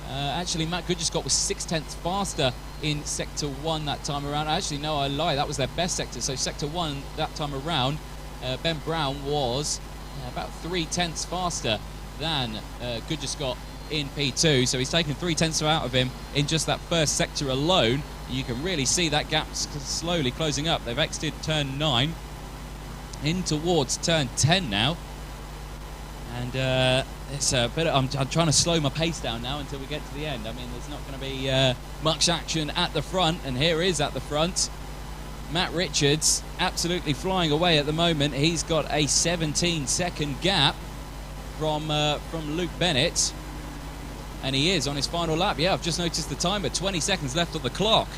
Actually, Matt Goodgescott was 6/10 faster in Sector 1 that time around. Actually, no, I lie. That was their best sector. So Sector 1 that time around, Ben Brown was about 3/10 faster than Goodgescott in P2. So he's taken 3/10 out of him in just that first sector alone. You can really see that gap slowly closing up. They've exited turn 9 in towards turn 10 now. And it's a bit. I'm trying to slow my pace down now until we get to the end. I mean, there's not going to be much action at the front, and here is at the front. Matt Richards absolutely flying away at the moment. He's got a 17-second gap from Luke Bennett, and he is on his final lap. Yeah, I've just noticed the timer. 20 seconds left on the clock.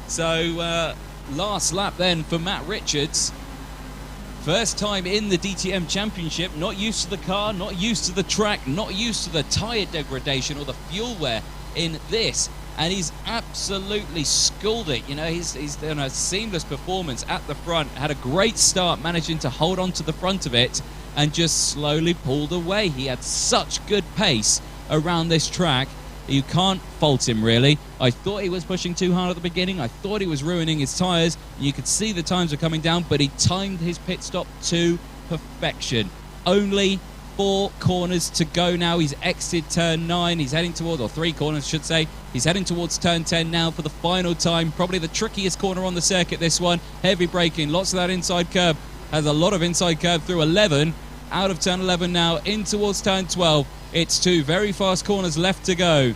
So last lap then for Matt Richards. First time in the DTM Championship, not used to the car, not used to the track, not used to the tyre degradation or the fuel wear in this. And he's absolutely schooled it. You know, he's done a seamless performance at the front, had a great start, managing to hold on to the front of it and just slowly pulled away. He had such good pace around this track. You can't fault him, really. I thought he was pushing too hard at the beginning. I thought he was ruining his tyres. You could see the times were coming down, but he timed his pit stop to perfection. Only 4 corners to go now. He's exited turn 9. He's heading towards, or 3 corners, I should say. He's heading towards turn 10 now for the final time. Probably the trickiest corner on the circuit, this one. Heavy braking, lots of that inside curb. Has a lot of inside curb through 11. Out of turn 11 now, in towards turn 12. It's 2 very fast corners left to go.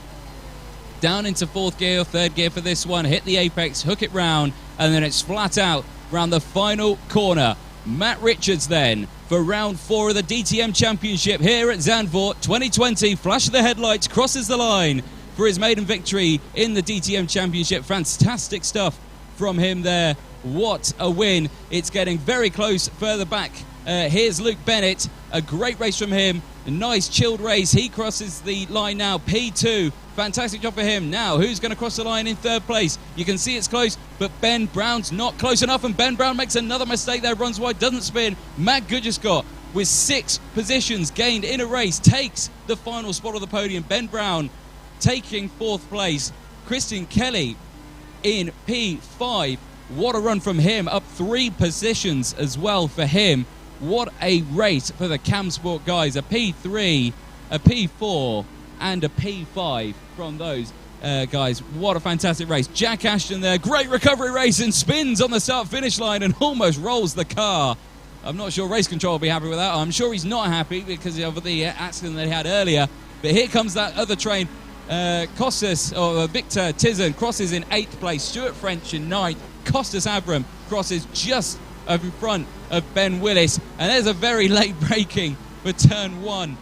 Down into 4th gear, 3rd gear for this one. Hit the apex, hook it round, and then it's flat out round the final corner. Matt Richards then for round 4 of the DTM Championship here at Zandvoort 2020. Flash of the headlights, crosses the line for his maiden victory in the DTM Championship. Fantastic stuff from him there. What a win. It's getting very close further back. Here's Luke Bennett. A great race from him. A nice chilled race. He crosses the line now. P2. Fantastic job for him. Now, who's going to cross the line in 3rd place? You can see it's close, but Ben Brown's not close enough, and Ben Brown makes another mistake there. Runs wide, doesn't spin. Matt Goodgescott, with 6 positions gained in a race, takes the final spot of the podium. Ben Brown taking 4th place. Christian Kelly in P5. What a run from him. Up 3 positions as well for him. What a race for the Cam Sport guys. A P3, a P4, and a P5 from those guys. What a fantastic race. Jack Ashton there. Great recovery race and spins on the start-finish line and almost rolls the car. I'm not sure race control will be happy with that. I'm sure he's not happy because of the accident they had earlier. But here comes that other train. Victor Tizen crosses in 8th place. Stuart French in 9th. Costas Avram crosses just in front of Ben Willis. And there's a very late braking for turn 1.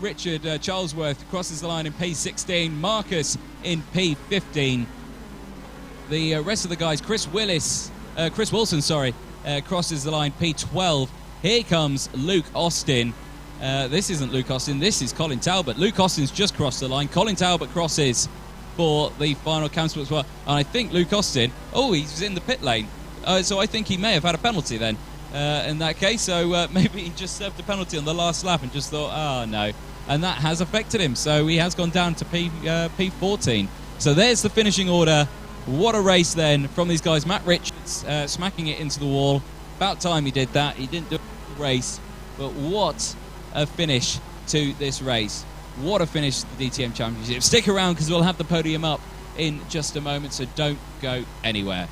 Richard Charlesworth crosses the line in P16. Marcus in P15. The rest of the guys, Chris Wilson, crosses the line P12. Here comes Luke Austin. This isn't Luke Austin, this is Colin Talbot. Luke Austin's just crossed the line. Colin Talbot crosses for the final Cam Sport as well. And I think Luke Austin, he's in the pit lane. So I think he may have had a penalty then in that case. So maybe he just served a penalty on the last lap and just thought, oh no. And that has affected him. So he has gone down to P14. So there's the finishing order. What a race then from these guys. Matt Richards smacking it into the wall. About time he did that. He didn't do a race. But what finish to this race. What a finish to the DTM Championship. Stick around because we'll have the podium up in just a moment, so don't go anywhere.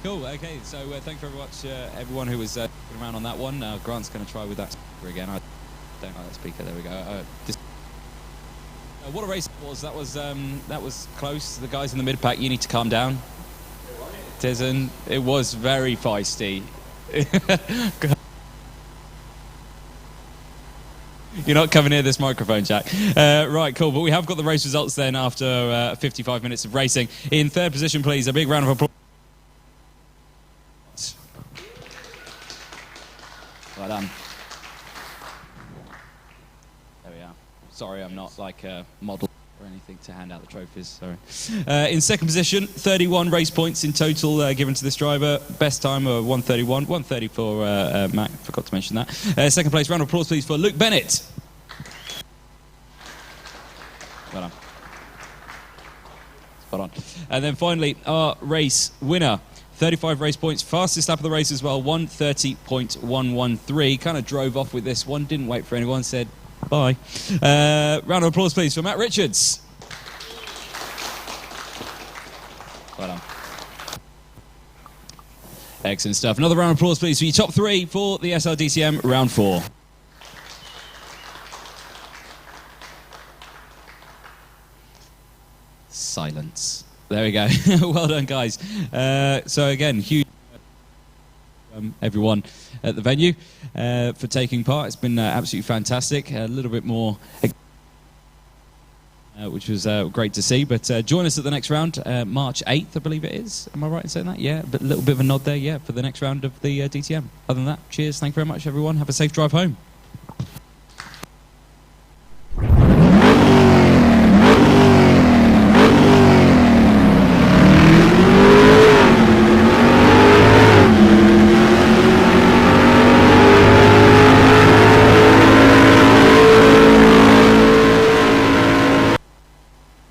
Cool. Okay. So thank you very much, everyone who was around on that one. Grant's going to try with that speaker again. I don't like that speaker. There we go. What a race it was. That was close. The guys in the mid pack, you need to calm down. It was very feisty. You're not coming near this microphone, Jack. Right, cool. But we have got the race results then after 55 minutes of racing. In third position, please, a big round of applause. Well done. There we are. Sorry, I'm not like a model or anything to hand out the trophies. Sorry. In second position, 31 race points in total given to this driver. Best time of 1:31. 1:30 for Matt. Forgot to mention that. Second place, round of applause, please, for Luke Bennett. Well done. Spot on. And then finally, our race winner. 35 race points, fastest lap of the race as well, 1:30.113. Kind of drove off with this one, didn't wait for anyone, said bye. Round of applause, please, for Matt Richards. Well done. Excellent stuff. Another round of applause, please, for your top three for the SRDTM round 4. Silence. There we go. Well done, guys. So again, huge everyone at the venue for taking part. It's been absolutely fantastic. A little bit more, which was great to see. But join us at the next round, March 8th, I believe it is. Am I right in saying that? Yeah, but a little bit of a nod there, yeah, for the next round of the DTM. Other than that, cheers. Thank you very much, everyone. Have a safe drive home.